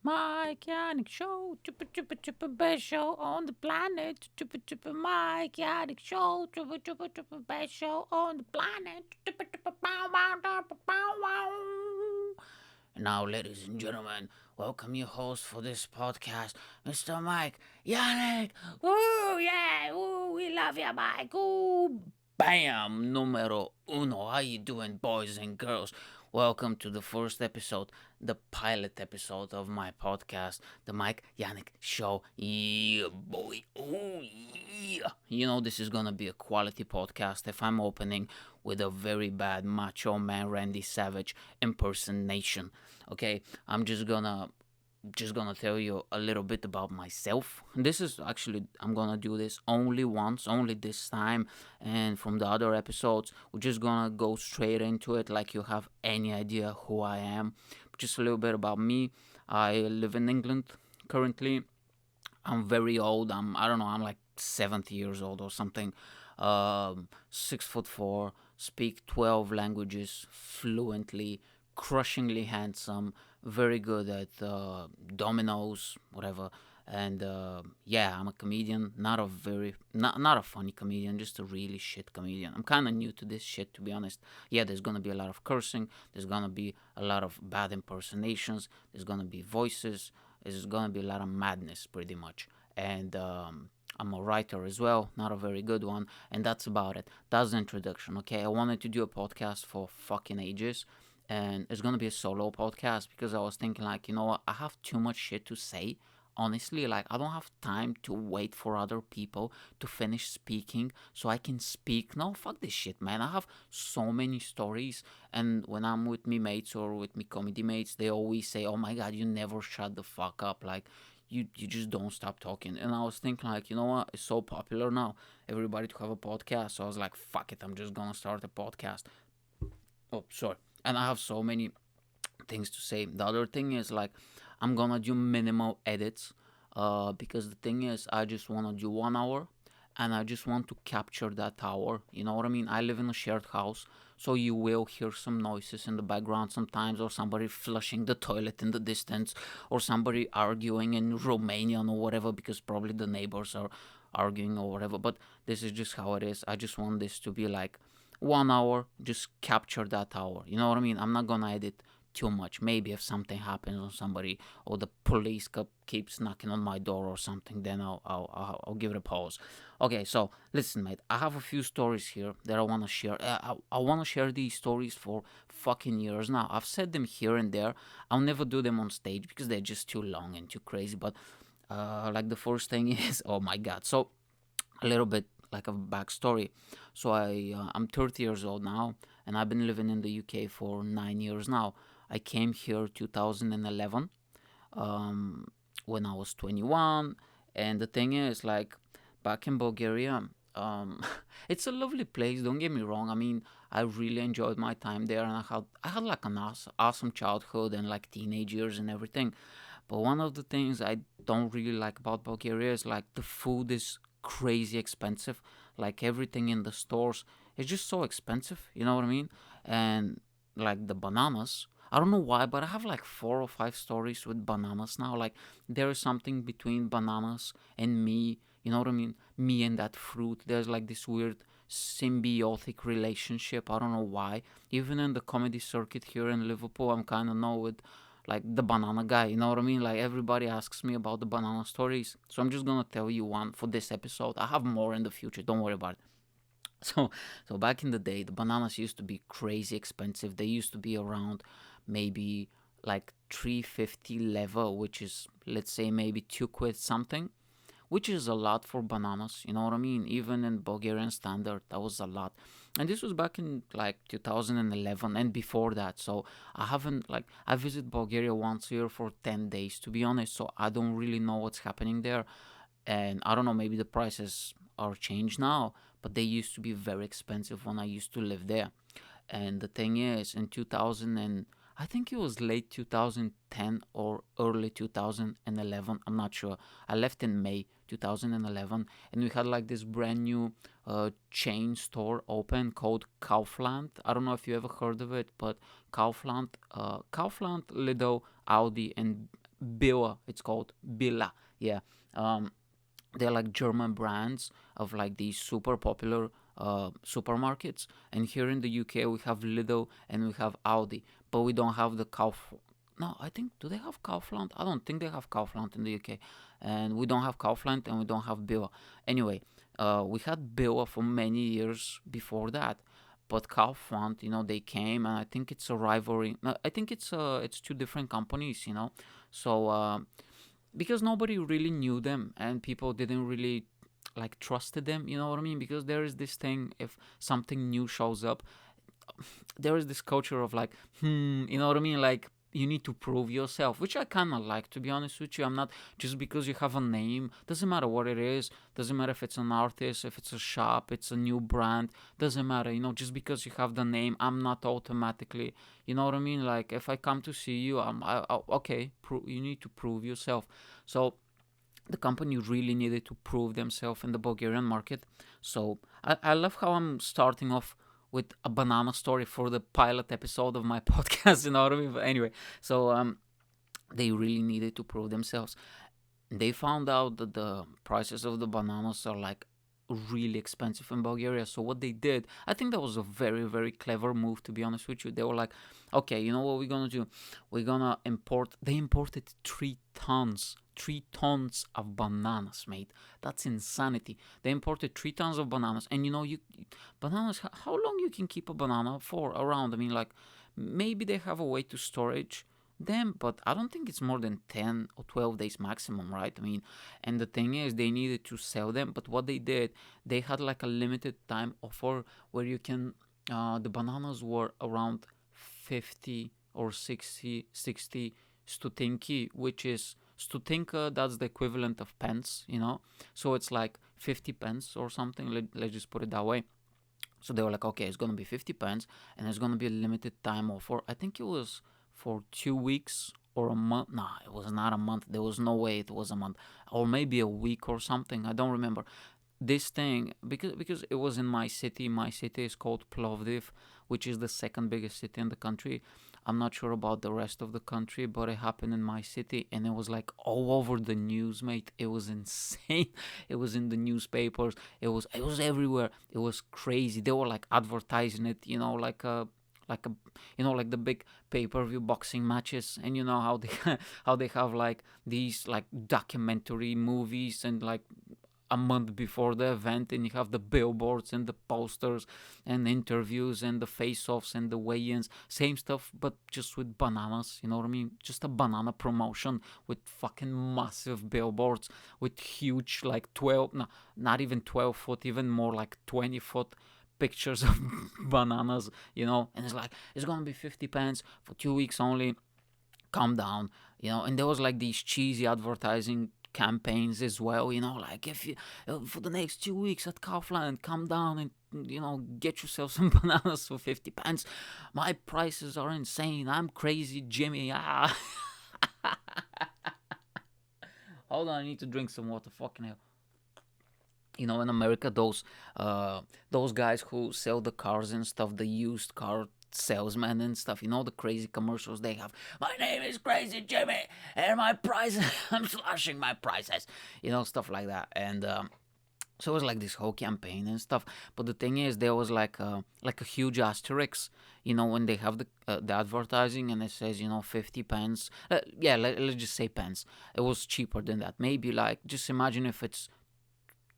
Mike Yanek show, best show on the planet. Mike Yanek show, best show on the planet. And now, ladies and gentlemen, welcome your host for this podcast, Mr. Mike Yanek. Woo, yeah, woo, we love you, Mike. Woo, bam, numero uno. How you doing, boys and girls? Welcome to the first episode, the pilot episode of my podcast, the Mike Yanek Show. Yeah, boy. Oh, yeah. You know, this is gonna be a quality podcast if I'm opening with a very bad macho man Randy Savage impersonation. Okay, I'm just gonna tell you a little bit about myself. This is actually, I'm gonna do this only once, only this time, and from the other episodes we're just gonna go straight into it like you have any idea who I am. Just a little bit about me. I live in England currently. I'm very old. I don't know, I'm like 70 years old or something. 6'4", speak 12 languages fluently, crushingly handsome, very good at dominoes, whatever. And yeah, I'm a comedian, not a funny comedian, just a really shit comedian. I'm kind of new to this shit, to be honest. Yeah, there's gonna be a lot of cursing. There's gonna be a lot of bad impersonations. There's gonna be voices. There's gonna be a lot of madness, pretty much. And I'm a writer as well, not a very good one, and that's about it. That's the introduction, okay? I wanted to do a podcast for fucking ages, and it's gonna be a solo podcast because I was thinking, like, you know what? I have too much shit to say. Honestly, like, I don't have time to wait for other people to finish speaking so I can speak. No, fuck this shit, man. I have so many stories, and when I'm with me mates or with me comedy mates, they always say, "Oh my god, you never shut the fuck up." Like, you just don't stop talking. And I was thinking, like, you know what? It's so popular now, everybody to have a podcast. So I was like, fuck it, I'm just gonna start a podcast. Oh, sorry. And I have so many things to say. The other thing is, like, I'm gonna do minimal edits, because the thing is, I just wanna do 1 hour, and I just want to capture that hour. You know what I mean? I live in a shared house, so you will hear some noises in the background sometimes, or somebody flushing the toilet in the distance, or somebody arguing in Romanian or whatever, because probably the neighbors are arguing or whatever. But this is just how it is. I just want this to be like 1 hour, just capture that hour. You know what I mean? I'm not gonna edit too much. Maybe if something happens on somebody, or the police keeps knocking on my door or something, then I'll give it a pause. Okay, so listen, mate. I have a few stories here that I want to share. I want to share these stories for fucking years now. I've said them here and there. I'll never do them on stage because they're just too long and too crazy. But like, the first thing is, oh my god. So, a little bit like a backstory. So I'm 30 years old now, and I've been living in the UK for 9 years now. I came here 2011, um, when I was 21, and the thing is, like, back in Bulgaria, um, it's a lovely place. Don't get me wrong. I mean, I really enjoyed my time there, and I had like an awesome childhood and like teenage years and everything. But one of the things I don't really like about Bulgaria is, like, the food is crazy expensive. Like, everything in the stores is just so expensive. You know what I mean? And like the bananas. I don't know why, but I have like 4 or 5 stories with bananas now. Like, there is something between bananas and me. You know what I mean? Me and that fruit. There's like this weird symbiotic relationship. I don't know why. Even in the comedy circuit here in Liverpool, I'm kind of know with, like, the banana guy. You know what I mean? Like, everybody asks me about the banana stories, so I'm just gonna tell you one for this episode. I have more in the future. Don't worry about it. So, so back in the day, the bananas used to be crazy expensive. They used to be around maybe like 350 level, which is, let's say, maybe 2 quid something, which is a lot for bananas. You know what I mean? Even in Bulgarian standard, that was a lot. And this was back in like 2011 and before that. So I haven't, like, I visit Bulgaria once a year for 10 days, to be honest. So I don't really know what's happening there. And I don't know, maybe the prices are changed now, but they used to be very expensive when I used to live there. And the thing is, in 2000 and I think it was late 2010 or early 2011, I'm not sure. I left in May 2011, and we had like this brand new chain store open called Kaufland. I don't know if you ever heard of it, but Kaufland, Lidl, Audi, and Billa. It's called Billa. Yeah. Um, they're like German brands of like these super popular supermarkets. And here in the UK, we have Lidl and we have Aldi, but we don't have the Kauf. No, I think do they have Kaufland? I don't think they have Kaufland in the UK, and we don't have Kaufland and we don't have Billa. Anyway, we had Billa for many years before that, but Kaufland, they came, and I think it's a rivalry. No, I think it's two different companies, so. Because nobody really knew them and people didn't really like trusted them, you know what I mean? Because there is this thing, if something new shows up, there is this culture of like, you know what I mean? Like, you need to prove yourself, which I kind of like, to be honest with you. I'm not just because you have a name, doesn't matter what it is, doesn't matter if it's an artist, if it's a shop, it's a new brand, doesn't matter, just because you have the name, I'm not automatically, you know what I mean? Like, if I come to see you, okay, you need to prove yourself. So, the company really needed to prove themselves in the Bulgarian market. So I love how I'm starting off with a banana story for the pilot episode of my podcast, you know what I mean? But anyway, so they really needed to prove themselves. They found out that the prices of the bananas are like really expensive in Bulgaria. So what they did, I think that was a very, very clever move, to be honest with you. They were like, okay, you know what we're gonna do? We're gonna import. They imported 3 tons of bananas, mate. That's insanity. They imported 3 tons of bananas, and bananas. How long you can keep a banana for around? I mean, like maybe they have a way to storage them, but I don't think it's more than 10 or 12 days maximum, right? I mean, and the thing is, they needed to sell them, but what they did, they had like a limited time offer where you can, the bananas were around 50 or 60 stutinki, which is stutinka, that's the equivalent of pence, so it's like 50 pence or something, let's just put it that way. So they were like, okay, it's gonna be 50 pence, and it's gonna be a limited time offer. I think it was for 2 weeks or a month. Nah, it was not a month. There was no way it was a month, or maybe a week or something. I don't remember this thing because it was in my city. My city is called Plovdiv, which is the second biggest city in the country. I'm not sure about the rest of the country, but it happened in my city, and it was like all over the news, mate. It was insane. It was in the newspapers. It was everywhere. It was crazy. They were like advertising it, like a like the big pay-per-view boxing matches, and you know how they how they have like these like documentary movies, and like a month before the event, and you have the billboards and the posters and interviews and the face-offs and the weigh-ins, same stuff but just with bananas, you know what I mean? Just a banana promotion with fucking massive billboards with huge like 12, no, not even 12 foot, even more like 20-foot pictures of bananas, and it's like, it's gonna be 50 pence for 2 weeks only, calm down, and there was like these cheesy advertising campaigns as well, like, if you for the next 2 weeks at Kaufland, come down and get yourself some bananas for 50 pence. My prices are insane, I'm crazy Jimmy. Hold on, I need to drink some water, fucking hell. In America, those guys who sell the cars and stuff, the used car salesman and stuff, the crazy commercials they have. My name is Crazy Jimmy, and my prices, I'm slashing my prices, stuff like that. And so it was like this whole campaign and stuff. But the thing is, there was like a huge asterisk, when they have the advertising, and it says 50 pence. Yeah, let's just say pence. It was cheaper than that. Maybe like, just imagine if it's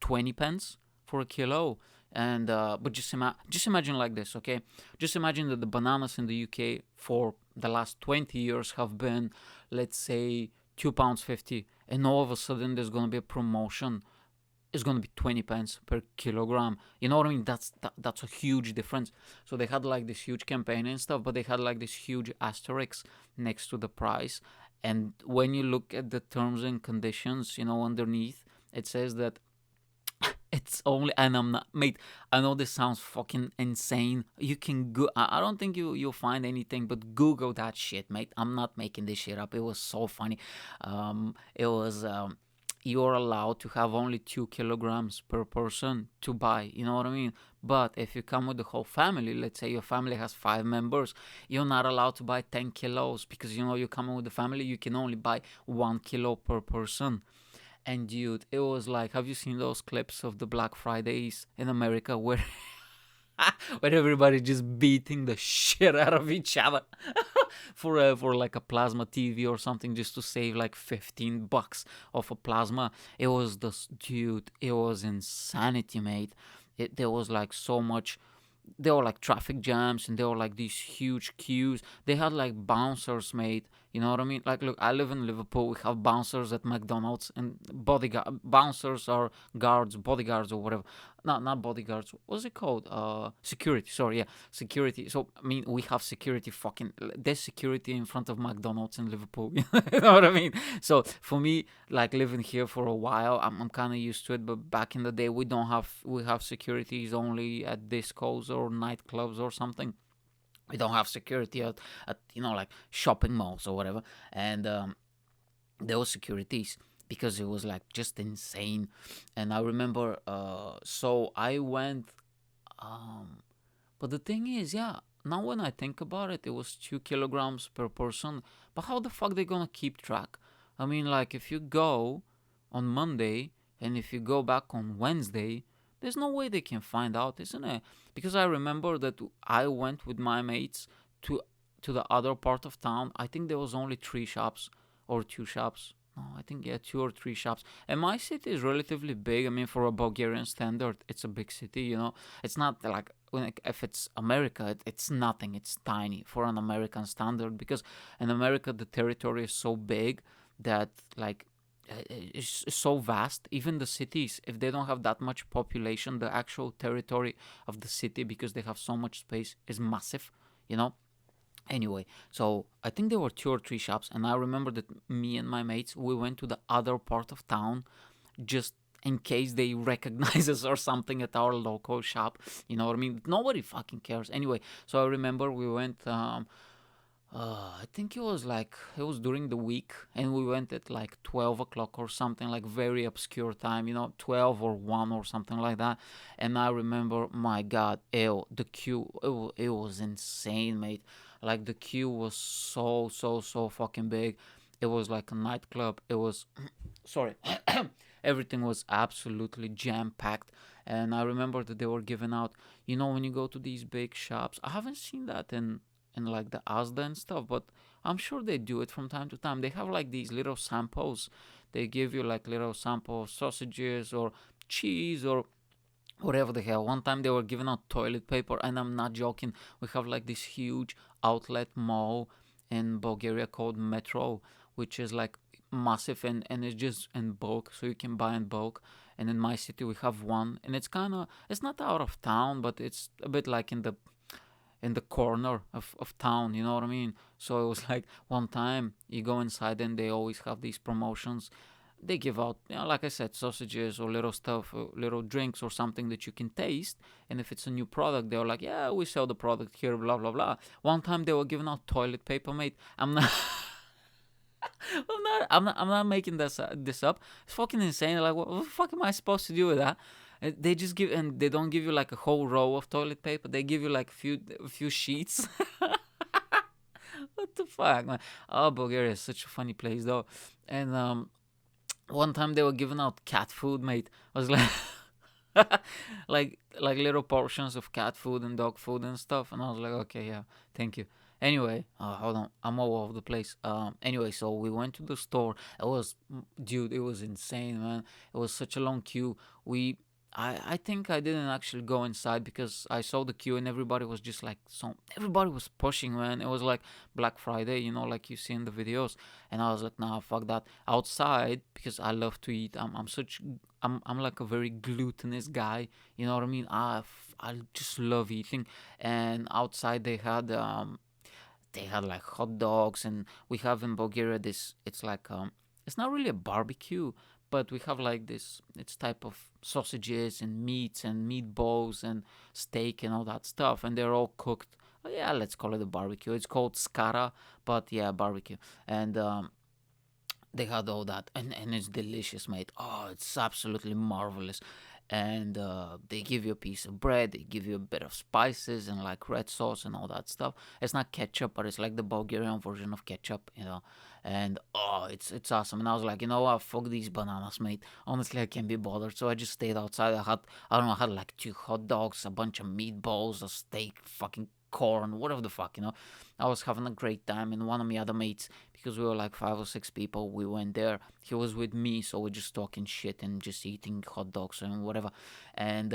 20 pence for a kilo. And but just imagine like this, okay? Just imagine that the bananas in the UK for the last 20 years have been, let's say, £2.50, and all of a sudden there's gonna be a promotion. It's gonna be 20 pence per kilogram. You know what I mean? That's a huge difference. So they had like this huge campaign and stuff, but they had like this huge asterisk next to the price. And when you look at the terms and conditions, underneath, it says that it's only, and I'm not, mate, I know this sounds fucking insane. You can go, I don't think you'll find anything, but Google that shit, mate. I'm not making this shit up. It was so funny. It was, you're allowed to have only 2 kilograms per person to buy. You know what I mean? But if you come with the whole family, let's say your family has 5 members, you're not allowed to buy 10 kilos because you're coming with the family, you can only buy 1 kilo per person. And dude, it was like, have you seen those clips of the Black Fridays in America where where everybody just beating the shit out of each other for like a plasma TV or something just to save like $15 of a plasma. It was this dude. It was insanity, mate. There was like so much. There were like traffic jams and there were like these huge queues. They had like bouncers, mate. You know what I mean? Like, look, I live in Liverpool. We have bouncers at McDonald's and bodyguard bouncers or guards, bodyguards or whatever. Not bodyguards. What's it called? Security. Sorry, yeah, security. So I mean, we have security. Fucking, there's security in front of McDonald's in Liverpool. You know what I mean? So for me, like living here for a while, I'm kind of used to it. But back in the day, we have securities only at discos or nightclubs or something. We don't have security at like shopping malls or whatever. And there was securities because it was like just insane. And I remember, so I went. Um, but the thing is, yeah. Now when I think about it, it was 2 kilograms per person. But how the fuck they gonna keep track? I mean, like if you go on Monday and if you go back on Wednesday, there's no way they can find out, isn't it? Because I remember that I went with my mates to to the other part of town. I think there was only 3 shops or 2 shops. No, I think yeah, 2 or 3 shops. And my city is relatively big. I mean, for a Bulgarian standard, it's a big city. It's not like if it's America, it's nothing. It's tiny for an American standard because in America the territory is so big that like it's so vast. Even the cities, if they don't have that much population, the actual territory of the city, because they have so much space, is massive. You know. Anyway, so I think there were 2 or 3 shops, and I remember that me and my mates we went to the other part of town just in case they recognize us or something at our local shop. You know what I mean? Nobody fucking cares. Anyway, so I remember we went. I think it was during the week, and we went at like 12 o'clock or something, like very obscure time, 12 or 1 or something like that. And I remember, my God, the queue, it was insane, mate. Like the queue was so fucking big. It was like a nightclub. It was, sorry, everything was absolutely jam packed. And I remember that they were giving out, when you go to these big shops. I haven't seen that in like the Asda and stuff, but I'm sure they do it from time to time. They have like these little samples. They give you like little sample of sausages or cheese or whatever the hell. One time they were giving out toilet paper, and I'm not joking. We have like this huge outlet mall in Bulgaria called Metro, which is like massive, and it's just in bulk, so you can buy in bulk. And in my city we have one, and it's not out of town, but it's a bit like in the corner of town, you know what I mean? So it was like one time you go inside and they always have these promotions. They give out, like I said, sausages or little stuff, little drinks or something that you can taste. And if it's a new product, they're like, yeah, we sell the product here, blah, blah, blah. One time they were giving out toilet paper, mate. I'm not. I'm not making this up. It's fucking insane. Like, what the fuck am I supposed to do with that? They just give, and they don't give you like a whole row of toilet paper. They give you like a few sheets. What the fuck, man? Oh, Bulgaria is such a funny place, though. And one time they were giving out cat food, mate. I was like, like little portions of cat food and dog food and stuff. And I was like, okay, yeah, thank you. Anyway, hold on, I'm all over the place. Anyway, so we went to the store. Dude, it was insane, man. It was such a long queue. I think I didn't actually go inside because I saw the queue and everybody was just like, everybody was pushing, man. It was like Black Friday, like you see in the videos. And I was like, nah, fuck that. Outside, because I love to eat. I'm like a very glutinous guy. You know what I mean? I just love eating. And outside they had like hot dogs, and we have in Bulgaria this. It's like it's not really a barbecue, but we have like this. It's type of sausages and meats and meatballs and steak and all that stuff, and they're all cooked. Yeah, let's call it a barbecue. It's called skara, but yeah, barbecue. And they had all that, and it's delicious, mate. Oh, it's absolutely marvelous. And they give you a piece of bread, they give you a bit of spices and like red sauce and all that stuff. It's not ketchup, but it's like the Bulgarian version of ketchup, you know. And oh, it's awesome. And I was like, you know what, fuck these bananas, mate. Honestly, I can't be bothered. So I just stayed outside. I don't know, I had like two hot dogs, a bunch of meatballs, a steak, fucking corn, whatever the fuck, you know. I was having a great time, and one of my other mates, because we were like 5 or 6 people, we went there. He was with me, so we're just talking shit and just eating hot dogs and whatever. And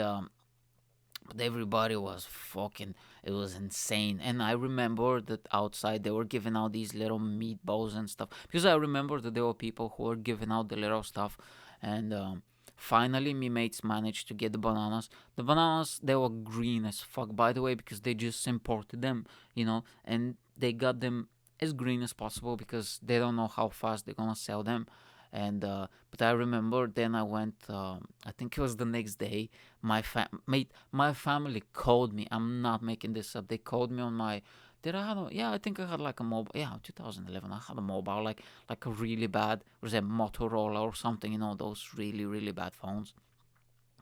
but everybody was fucking, it was insane. And I remember that outside they were giving out these little meatballs and stuff, because I remember that there were people who were giving out the little stuff. And finally me mates managed to get the bananas. The bananas, they were green as fuck, by the way, because they just imported them, you know. And they got them as green as possible because they don't know how fast they're gonna sell them. And but I remember then I went, I think it was the next day, my family called me. I'm not making this up. They called me on my, did I have a, yeah, I think I had like a mobile, yeah, 2011. I had a mobile, like a really bad, was it Motorola or something, you know, those really really bad phones.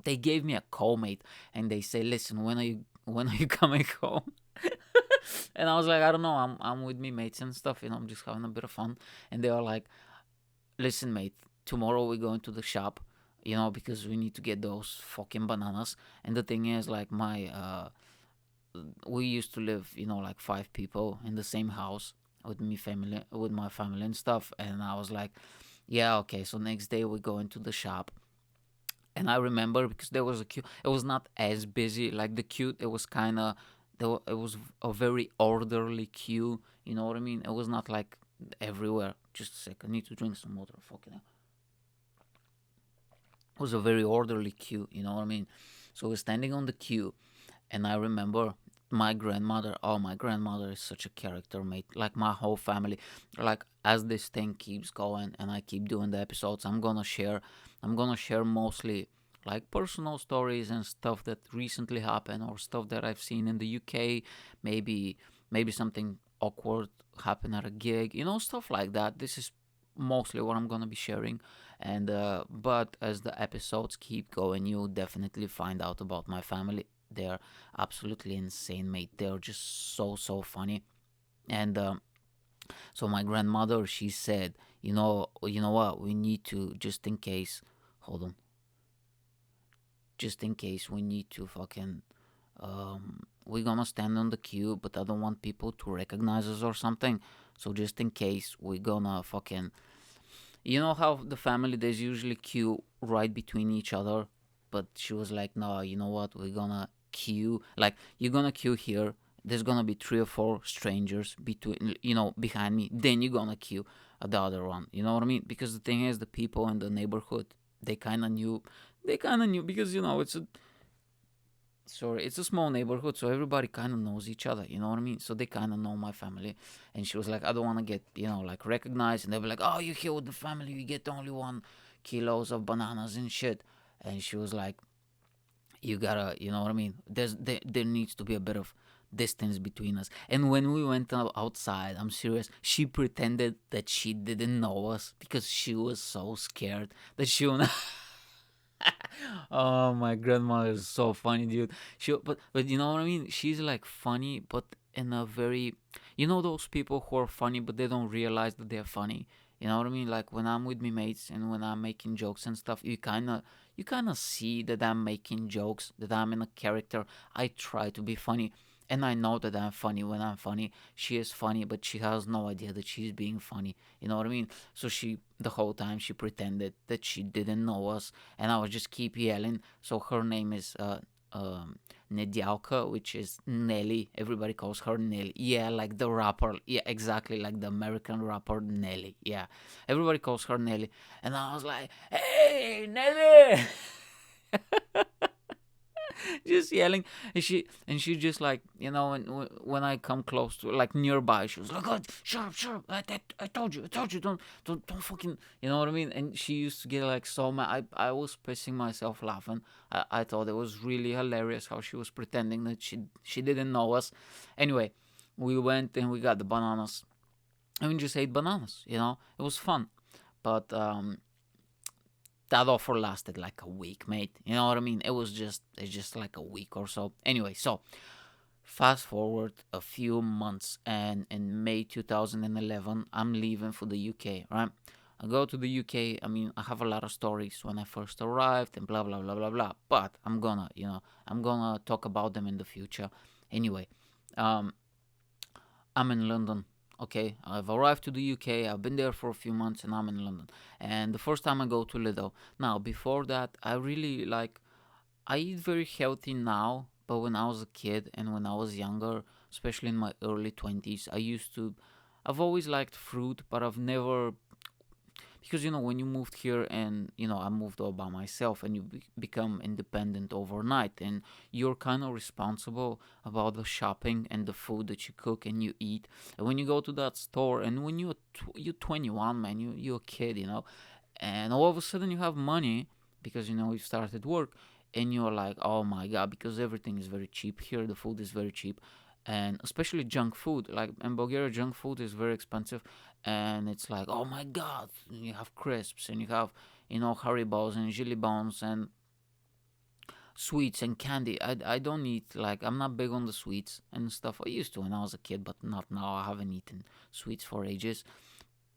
They gave me a call, mate, and they say, listen, when are you coming home? And I was like, I don't know, I'm with me mates and stuff, you know, I'm just having a bit of fun. And they were like, listen, mate, tomorrow we're going to the shop, you know, because we need to get those fucking bananas. And the thing is, like, we used to live, you know, like 5 people in the same house with my family and stuff. And I was like, yeah, okay. So next day we go into the shop, and I remember because there was a queue. It was not as busy like the queue. It was kind of, it was a very orderly queue. You know what I mean? It was not like everywhere. Just a sec. I need to drink some water. Fucking hell. It was a very orderly queue. You know what I mean? So we're standing on the queue, and I remember my grandmother. Oh, my grandmother is such a character, mate. Like my whole family. Like as this thing keeps going and I keep doing the episodes, I'm gonna share. I'm gonna share mostly like personal stories and stuff that recently happened or stuff that I've seen in the UK. Maybe something awkward happened at a gig. You know, stuff like that. This is mostly what I'm gonna be sharing. And but as the episodes keep going, you'll definitely find out about my family. They're absolutely insane, mate. They're just so funny. And so my grandmother, she said, you know what, we need to, just in case, hold on, just in case we need to fucking, we're gonna stand on the queue, but I don't want people to recognize us or something. So just in case, we're gonna fucking, you know how the family, there's usually queue right between each other, but she was like, no, you know what? We're gonna queue, like you're gonna queue here. There's gonna be 3 or 4 strangers between, behind me. Then you're gonna queue at the other one. You know what I mean? Because the thing is, the people in the neighborhood, they kind of knew. They kind of knew because it's a small neighborhood, so everybody kind of knows each other. You know what I mean? So they kind of know my family. And she was like, I don't want to get, like recognized. And they were like, oh, you're here with the family. You get only 1 kilos of bananas and shit. And she was like, you gotta, you know what I mean? There needs to be a bit of distance between us. And when we went outside, I'm serious, she pretended that she didn't know us because she was so scared that she would not. Oh, my grandmother is so funny, dude. But you know what I mean? She's like funny, but in a very, those people who are funny, but they don't realize that they're funny. You know what I mean? Like when I'm with my mates and when I'm making jokes and stuff, you kind of see that I'm making jokes, that I'm in a character. I try to be funny, and I know that I'm funny when I'm funny. She is funny, but she has no idea that she's being funny. You know what I mean? So the whole time, she pretended that she didn't know us, and I would just keep yelling. So her name is Nedialka, which is Nelly. Everybody calls her Nelly. Yeah, like the rapper. Yeah, exactly, like the American rapper Nelly. Yeah, everybody calls her Nelly, and I was like, "Hey, Nelly!" Just yelling. And she just like, when I come close to, like, nearby, she was like, oh, shut up, shut up. I told you, don't fucking, you know what I mean? And she used to get like so mad. I was pissing myself laughing. I thought it was really hilarious how she was pretending that she didn't know us. Anyway, we went and we got the bananas, and we just ate bananas. It was fun. but that offer lasted like a week, mate. You know what I mean? It's just like a week or so. Anyway, so fast forward a few months, and in May 2011, I'm leaving for the UK, right? I go to the UK. I mean, I have a lot of stories when I first arrived and blah blah blah blah blah. But I'm gonna talk about them in the future. Anyway, um, I'm in London. Okay, I've arrived to the UK. I've been there for a few months, and I'm in London. And the first time I go to Lidl. Now, before that, I really like. I eat very healthy now, but when I was a kid and when I was younger, especially in my early 20s, I used to. I've always liked fruit, but I've never, because when you moved here, and I moved all by myself, and you become independent overnight, and you're kind of responsible about the shopping and the food that you cook and you eat. And when you go to that store, and when you're 21, man, you're a kid, and all of a sudden you have money because you started work, and you're like, oh my god, because everything is very cheap here, the food is very cheap, and especially junk food. Like in Bulgaria, junk food is very expensive, and it's like, oh my god, you have crisps, and you have Haribos and jelly bones and sweets and candy. I don't eat, like, I'm not big on the sweets and stuff. I used to when I was a kid, but not now. I haven't eaten sweets for ages.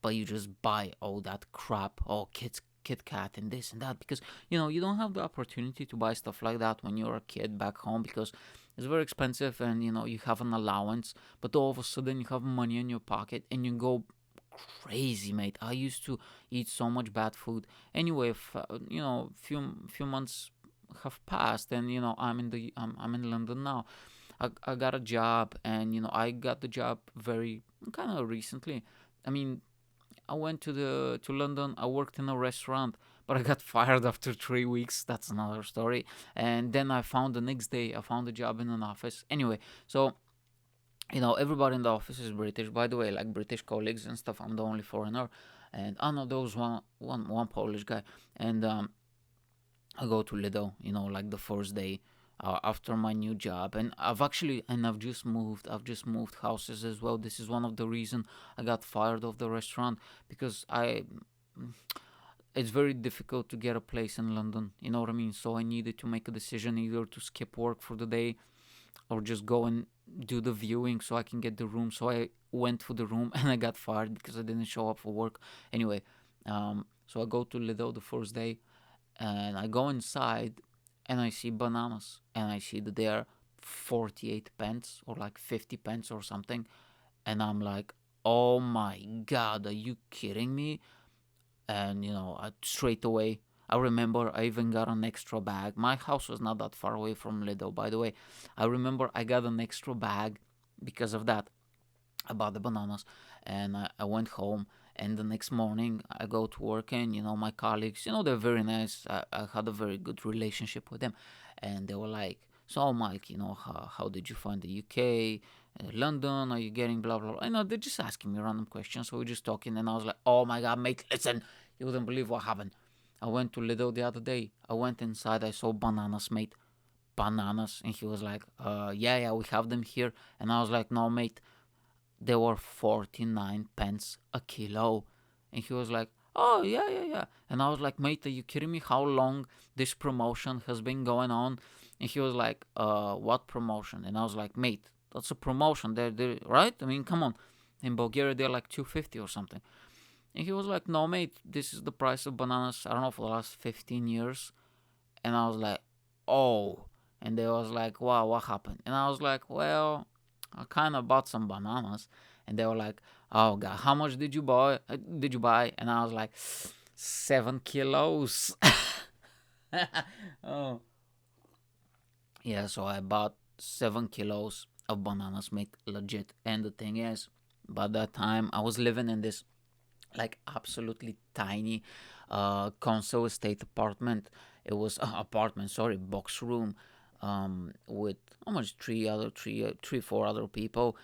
But you just buy all that crap, all Kit Kat and this and that, because you don't have the opportunity to buy stuff like that when you're a kid back home, because it's very expensive, and you have an allowance. But all of a sudden you have money in your pocket and you go crazy, mate. I used to eat so much bad food. Anyway, if, few months have passed, and I'm in London now. I got a job, and I got the job very kind of recently. I mean, I went to London. I worked in a restaurant, but I got fired after 3 weeks. That's another story. And then I found the next day. I found a job in an office. Anyway, so everybody in the office is British. By the way, like British colleagues and stuff. I'm the only foreigner, and I know there was one Polish guy. And I go to Lidl. Like the first day. After my new job, and I've just moved. I've just moved houses as well. This is one of the reason I got fired of the restaurant, because it's very difficult to get a place in London. You know what I mean? So I needed to make a decision, either to skip work for the day or just go and do the viewing so I can get the room. So I went for the room and I got fired because I didn't show up for work. Anyway, so I go to Lidl the first day, and I go inside, and I see bananas, and I see that they are 48 pence or like 50 pence or something. And I'm like, oh my god, are you kidding me? And straight away, I remember I even got an extra bag. My house was not that far away from Lidl, by the way. I remember I got an extra bag because of that. I bought the bananas, and I went home. And the next morning I go to work, and my colleagues, they're very nice. I had a very good relationship with them, and they were like, so Mike, how did you find the UK, London, are you getting blah blah blah? They're just asking me random questions. So we're just talking, and I was like, oh my god, mate, listen, you wouldn't believe what happened. I went to Lidl the other day. I went inside, I saw bananas, mate, bananas. And he was like, yeah, we have them here. And I was like, no, mate, they were 49 pence a kilo. And he was like, oh, yeah. And I was like, mate, are you kidding me? How long this promotion has been going on? And he was like, what promotion? And I was like, mate, that's a promotion. They're right? I mean, come on. In Bulgaria, they're like 250 or something. And he was like, no, mate, this is the price of bananas, I don't know, for the last 15 years. And I was like, oh. And they was like, wow, what happened? And I was like, well, I kind of bought some bananas. And they were like, oh god, how much did you buy? And I was like, 7 kilos. Oh yeah, so I bought 7 kilos of bananas, mate, legit. And the thing is, by that time I was living in this like absolutely tiny console estate apartment. It was apartment, sorry, box room, with almost three, four other people.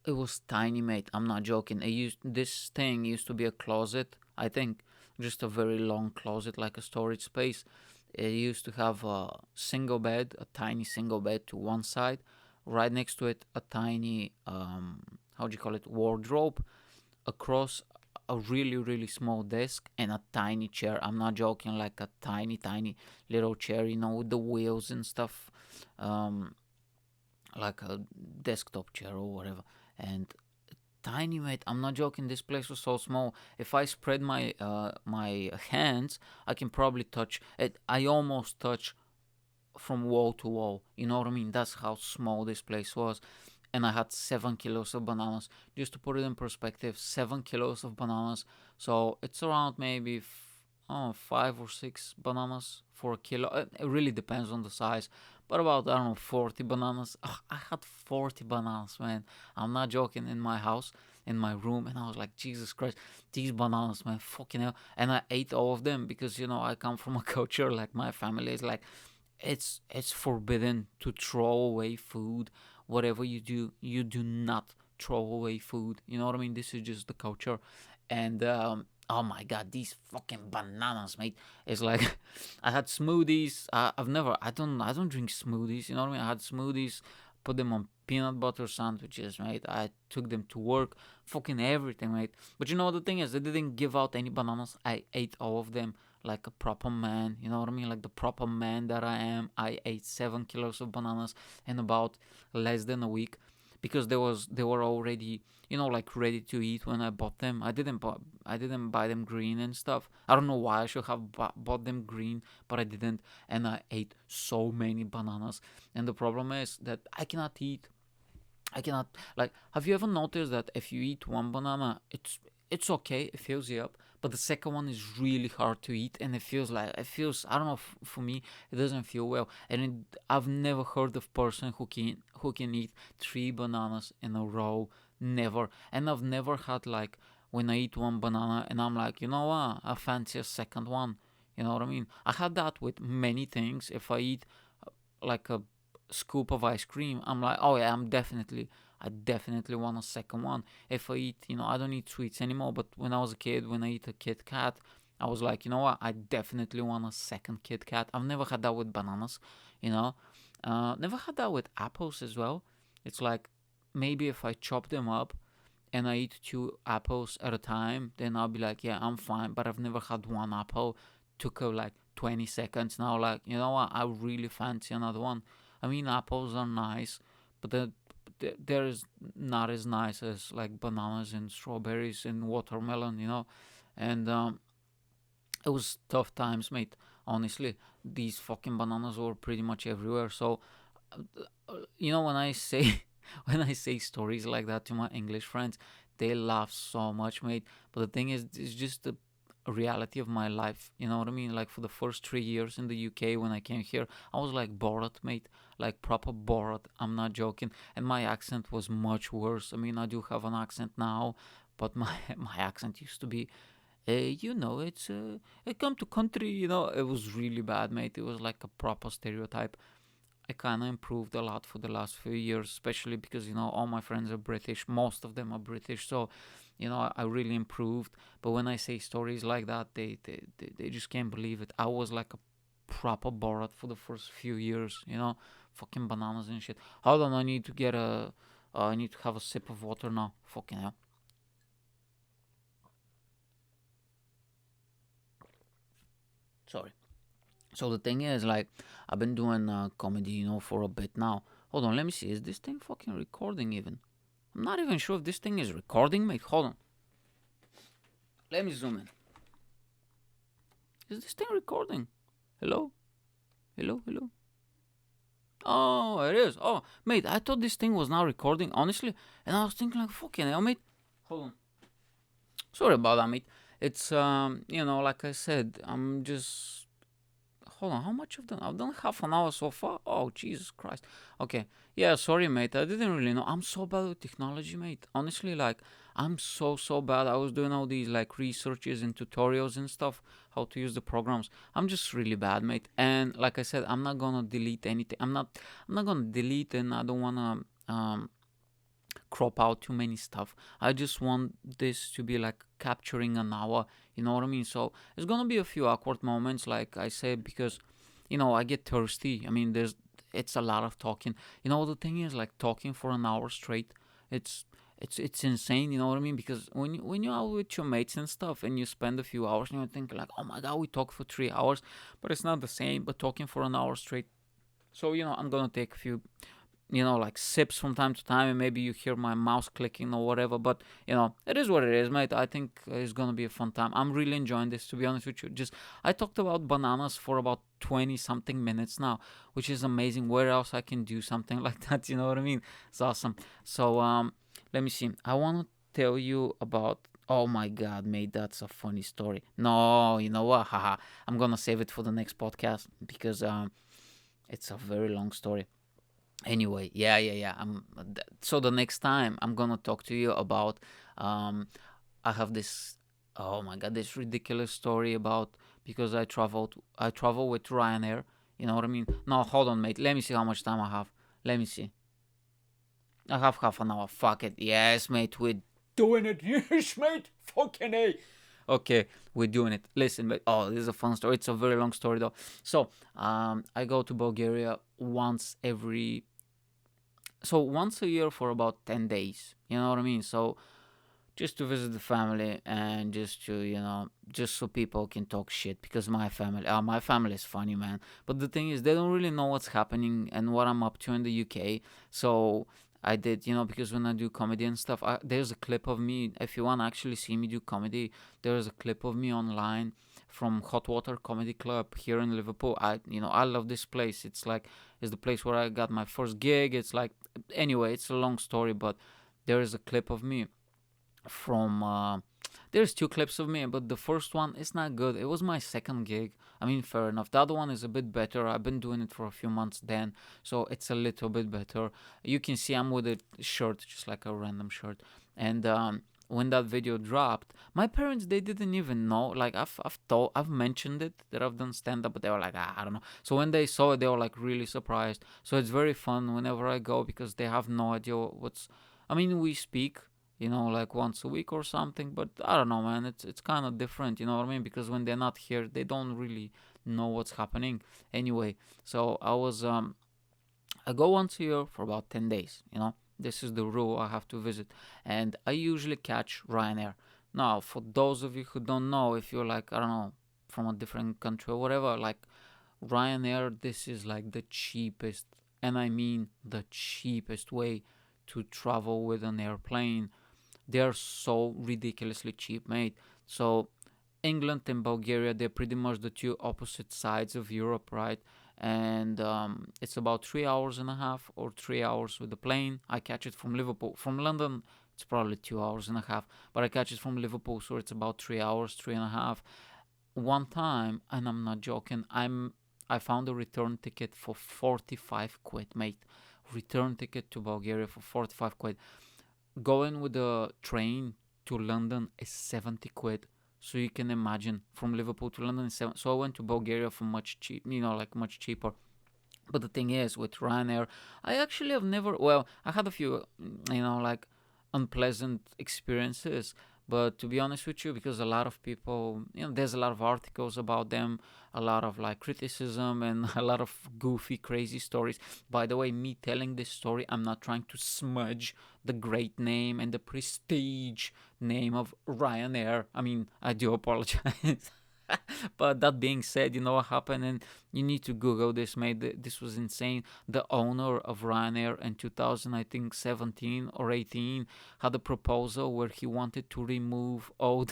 It was tiny, mate. I'm not joking. This thing used to be a closet. I think just a very long closet, like a storage space. It used to have a single bed, a tiny single bed to one side. Right next to it, a tiny how do you call it, wardrobe. Across a really really small desk and a tiny chair. I'm not joking, like a tiny tiny little chair, with the wheels and stuff, um, like a desktop chair or whatever. And tiny, mate. I'm not joking. This place was so small. If I spread my hands, I can probably touch it. I almost touch from wall to wall. You know what I mean? That's how small this place was. And I had 7 kilos of bananas. Just to put it in perspective, 7 kilos of bananas. So it's around maybe 5 or 6 bananas for a kilo. It really depends on the size. But about, I don't know, 40 bananas. Ugh, I had 40 bananas, man. I'm not joking, in my house, in my room. And I was like, Jesus Christ, these bananas, man, fucking hell. And I ate all of them because, I come from a culture, like my family is like, it's forbidden to throw away food. Whatever you do not throw away food. You know what I mean? This is just the culture. And oh my god, these fucking bananas, mate. It's like I had smoothies. I don't drink smoothies. You know what I mean? I had smoothies, put them on peanut butter sandwiches, mate. I took them to work, fucking everything, mate. But you know the thing is, I didn't give out any bananas. I ate all of them like a proper man. You know what I mean? Like the proper man that I am. I ate 7 kilos of bananas in about less than a week because they were already, like ready to eat when I bought them. I didn't buy them green and stuff. I don't know why I should have bought them green, but I didn't, and I ate so many bananas. And the problem is that I cannot, like, have you ever noticed that if you eat one banana, it's okay, it fills you up, but the second one is really hard to eat, and I don't know, for me it doesn't feel well. And I've never heard of person who can eat 3 bananas in a row, never. And I've never had, like, when I eat one banana and I'm like, you know what, I fancy a second one. You know what I mean? I had that with many things. If I eat like a scoop of ice cream, I'm like, oh yeah, I definitely want a second one. If I eat, I don't eat sweets anymore, but when I was a kid, when I eat a Kit Kat, I was like, you know what, I definitely want a second Kit Kat. I've never had that with bananas, you know. Never had that with apples as well. It's like, maybe if I chop them up and I eat 2 apples at a time, then I'll be like, yeah, I'm fine. But I've never had one apple. Took like 20 seconds. Now, like, you know what? I really fancy another one. I mean, apples are nice, but they're not as nice as like bananas and strawberries and watermelon, And it was tough times, mate. Honestly, these fucking bananas were pretty much everywhere. So, when I say when I say stories like that to my English friends, they laugh so much, mate. But the thing is, it's just the reality of my life. You know what I mean? Like for the first 3 years in the UK when I came here, I was like Borat, mate, like proper Borat. I'm not joking, and my accent was much worse. I mean, I do have an accent now, but my my accent used to be. It's I come to country. It was really bad, mate. It was like a proper stereotype. I kind of improved a lot for the last few years, especially because all my friends are British. Most of them are British, so I really improved. But when I say stories like that, they just can't believe it. I was like a proper Borat for the first few years. Fucking bananas and shit. Hold on, I need to get a. I need to have a sip of water now. Fucking hell. Sorry. So the thing is, like, I've been doing comedy, for a bit now. Hold on, let me see. Is this thing fucking recording even? I'm not even sure if this thing is recording, mate. Hold on. Let me zoom in. Is this thing recording? Hello? Hello? Hello? Oh, it is. Oh, mate, I thought this thing was not recording, honestly. And I was thinking, like, fucking hell, mate. Hold on. Sorry about that, mate. It's, like I said, I'm just. Hold on, how much I've done? I've done half an hour so far. Oh, Jesus Christ. Okay. Yeah, sorry, mate. I didn't really know. I'm so bad with technology, mate. Honestly, like, I'm so bad. I was doing all these, like, researches and tutorials and stuff, how to use the programs. I'm just really bad, mate. And like I said, I'm not gonna delete anything. I'm not gonna delete, and I don't wanna crop out too many stuff. I just want this to be like capturing an hour, you know what I mean? So it's gonna be a few awkward moments, like I said, because I get thirsty. I mean, it's a lot of talking. The thing is, like, talking for an hour straight, it's it's insane, you know what I mean? Because when you're out with your mates and stuff, and you spend a few hours, and you think like, oh my god, we talked for 3 hours, but it's not the same. But talking for an hour straight. So I'm gonna take a few, like sips from time to time, and maybe you hear my mouse clicking or whatever. But it is what it is, mate. I think it's gonna be a fun time. I'm really enjoying this, to be honest with you. Just I talked about bananas for about 20 something minutes now, which is amazing. Where else I can do something like that? You know what I mean? It's awesome. So let me see. I want to tell you about. Oh my god, mate, that's a funny story. No, you know what? Haha, I'm gonna save it for the next podcast because it's a very long story. Anyway, yeah. So the next time I'm gonna talk to you about, um, I have this. Oh my god, this ridiculous story about, because I travel with Ryanair. You know what I mean? No, hold on, mate. Let me see how much time I have. Let me see. I have half an hour. Fuck it. Yes, mate. We're doing it. Yes, mate. Fucking A. Okay, we're doing it. Listen, but this is a fun story. It's a very long story though. So, I go to Bulgaria once a year for about 10 days. You know what I mean? So just to visit the family, and just to just so people can talk shit, because my family is funny, man. But the thing is, they don't really know what's happening and what I'm up to in the UK. So I did, because when I do comedy and stuff, there's a clip of me. If you want to actually see me do comedy, there's a clip of me online from Hot Water Comedy Club here in Liverpool. I love this place. It's the place where I got my first gig. It's like, anyway, it's a long story, but there is a clip of me from there's two clips of me, but the first one is not good. It was my second gig. I mean, fair enough. The other one is a bit better. I've been doing it for a few months then, so it's a little bit better. You can see I'm with a shirt, just like a random shirt. And when that video dropped, my parents, they didn't even know. Like, I've mentioned it that I've done stand up, but they were like, I don't know. So when they saw it, they were like really surprised. So it's very fun whenever I go, because they have no idea what's. I mean, we speak, like once a week or something. But I don't know, man. It's kind of different, you know what I mean? Because when they're not here, they don't really know what's happening. Anyway, so I go once a year for about 10 days. This is the rule. I have to visit, and I usually catch Ryanair. Now, for those of you who don't know, if you're like, I don't know, from a different country or whatever, like Ryanair, this is like the cheapest, and I mean the cheapest way to travel with an airplane. They're so ridiculously cheap, mate. So England and Bulgaria, they're pretty much the two opposite sides of Europe, right? And it's about 3 hours and a half, or 3 hours with the plane. I catch it from Liverpool. From London, it's probably 2 hours and a half, but I catch it from Liverpool, so it's about 3 hours, 3.5. One time, and I'm not joking, I found a return ticket for 45 quid, mate. Return ticket to Bulgaria for 45 quid. Going with the train to London is 70 quid. So you can imagine, from Liverpool to London is 7. So I went to Bulgaria for much cheaper. But the thing is, with Ryanair, I actually have never. Well, I had a few, like unpleasant experiences. But to be honest with you, because a lot of people, there's a lot of articles about them, a lot of like criticism, and a lot of goofy, crazy stories. By the way, me telling this story, I'm not trying to smudge the great name and the prestige name of Ryanair. I mean, I do apologize. But that being said, you know what happened, and you need to Google this, mate. This was insane. The owner of Ryanair in 2000, I think 17 or 18, had a proposal where he wanted to remove all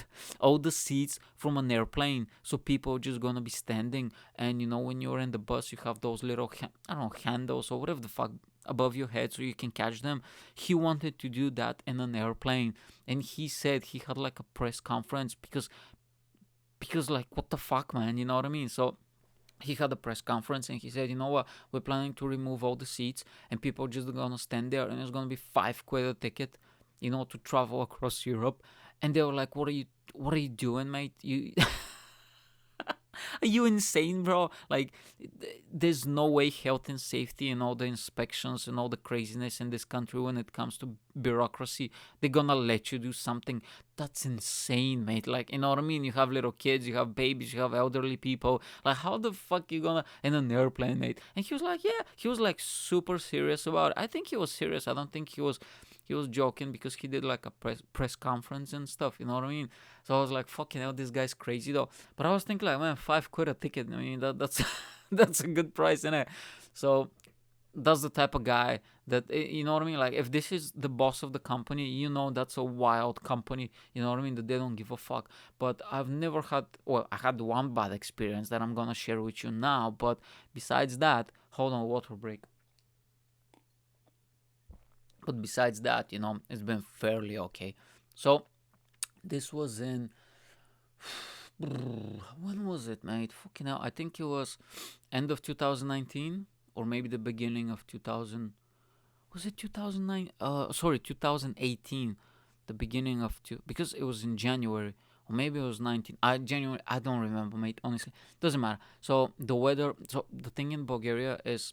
the seats from an airplane, so people are just gonna be standing. And when you're in the bus, you have those little I don't know, handles or whatever the fuck above your head, so you can catch them. He wanted to do that in an airplane, and he said he had like a press conference, because like, what the fuck, man, you know what I mean? So he had a press conference, and he said, you know what, we're planning to remove all the seats, and people are just gonna stand there, and it's gonna be 5 quid a ticket, to travel across Europe. And they were like, what are you doing, mate? Are you insane, bro? Like, there's no way health and safety and all the inspections and all the craziness in this country when it comes to bureaucracy, they're gonna let you do something. That's insane, mate. Like, you know what I mean? You have little kids, you have babies, you have elderly people. Like, how the fuck you gonna in an airplane, mate? And he was like, yeah, he was like super serious about it. I think he was serious. I don't think he was he was joking because he did like a press conference and stuff. You know what I mean? So I was like, fucking hell, this guy's crazy though. But I was thinking like, man, 5 quid a ticket. I mean, that's that's a good price, isn't it? So that's the type of guy that, you know what I mean. Like if this is the boss of the company, you know that's a wild company. You know what I mean, that they don't give a fuck. But I've never had, well, I had one bad experience that I'm gonna share with you now. But besides that, hold on, water break. But besides that, it's been fairly okay. So this was in when was it, mate? Fucking hell, I think it was end of 2019 or maybe the beginning of 2000. Was it 2009? Sorry, 2018. The beginning of because it was in January or maybe it was 19. January. I don't remember, mate. Honestly, doesn't matter. So the weather. So the thing in Bulgaria is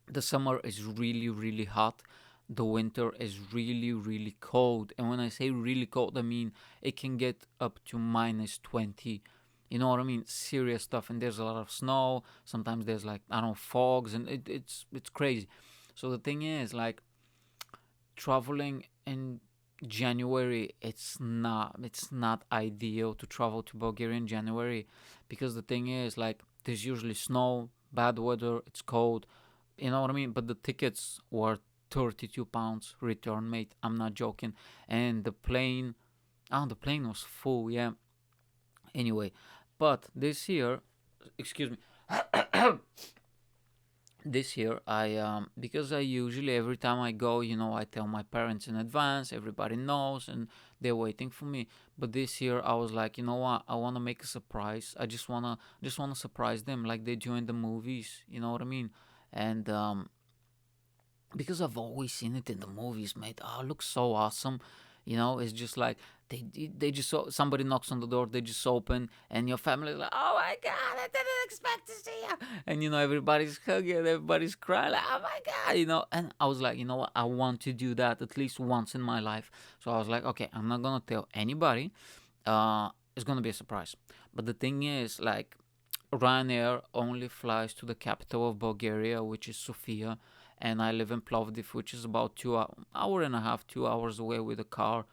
the summer is really really hot. The winter is really really cold. And when I say really cold, I mean it can get up to -20. You know what I mean? Serious stuff. And there's a lot of snow. Sometimes there's like, I don't know, fogs, and it's crazy. So the thing is, like, traveling in January, it's not ideal to travel to Bulgaria in January, because the thing is, like, there's usually snow, bad weather, it's cold. You know what I mean? But the tickets were £32 return, mate. I'm not joking. And the plane was full, yeah. Anyway, but this year, excuse me, this year I because I usually every time I go, I tell my parents in advance, everybody knows, and they're waiting for me. But this year I was like, you know what, I want to make a surprise. I just want to surprise them like they do in the movies. You know what I mean? And because I've always seen it in the movies, mate. Oh, it looks so awesome. It's just like they just somebody knocks on the door, they just open, and your family's like, "Oh my god, I didn't expect to see you," and everybody's hugging, everybody's crying, like, "Oh my god," And I was like, you know what, I want to do that at least once in my life. So I was like, okay, I'm not gonna tell anybody. It's gonna be a surprise. But the thing is, like, Ryanair only flies to the capital of Bulgaria, which is Sofia, and I live in Plovdiv, which is about hour and a half, 2 hours away with a car.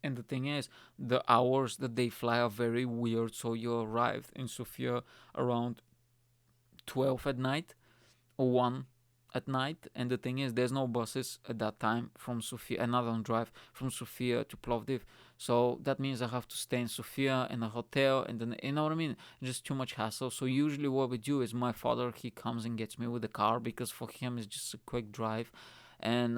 And the thing is, the hours that they fly are very weird. So you arrive in Sofia around 12 at night or 1 at night. And the thing is, there's no buses at that time from Sofia, and I don't drive from Sofia to Plovdiv. So that means I have to stay in Sofia in a hotel, and then, you know what I mean? Just too much hassle. So usually what we do is my father, he comes and gets me with the car, because for him it's just a quick drive. And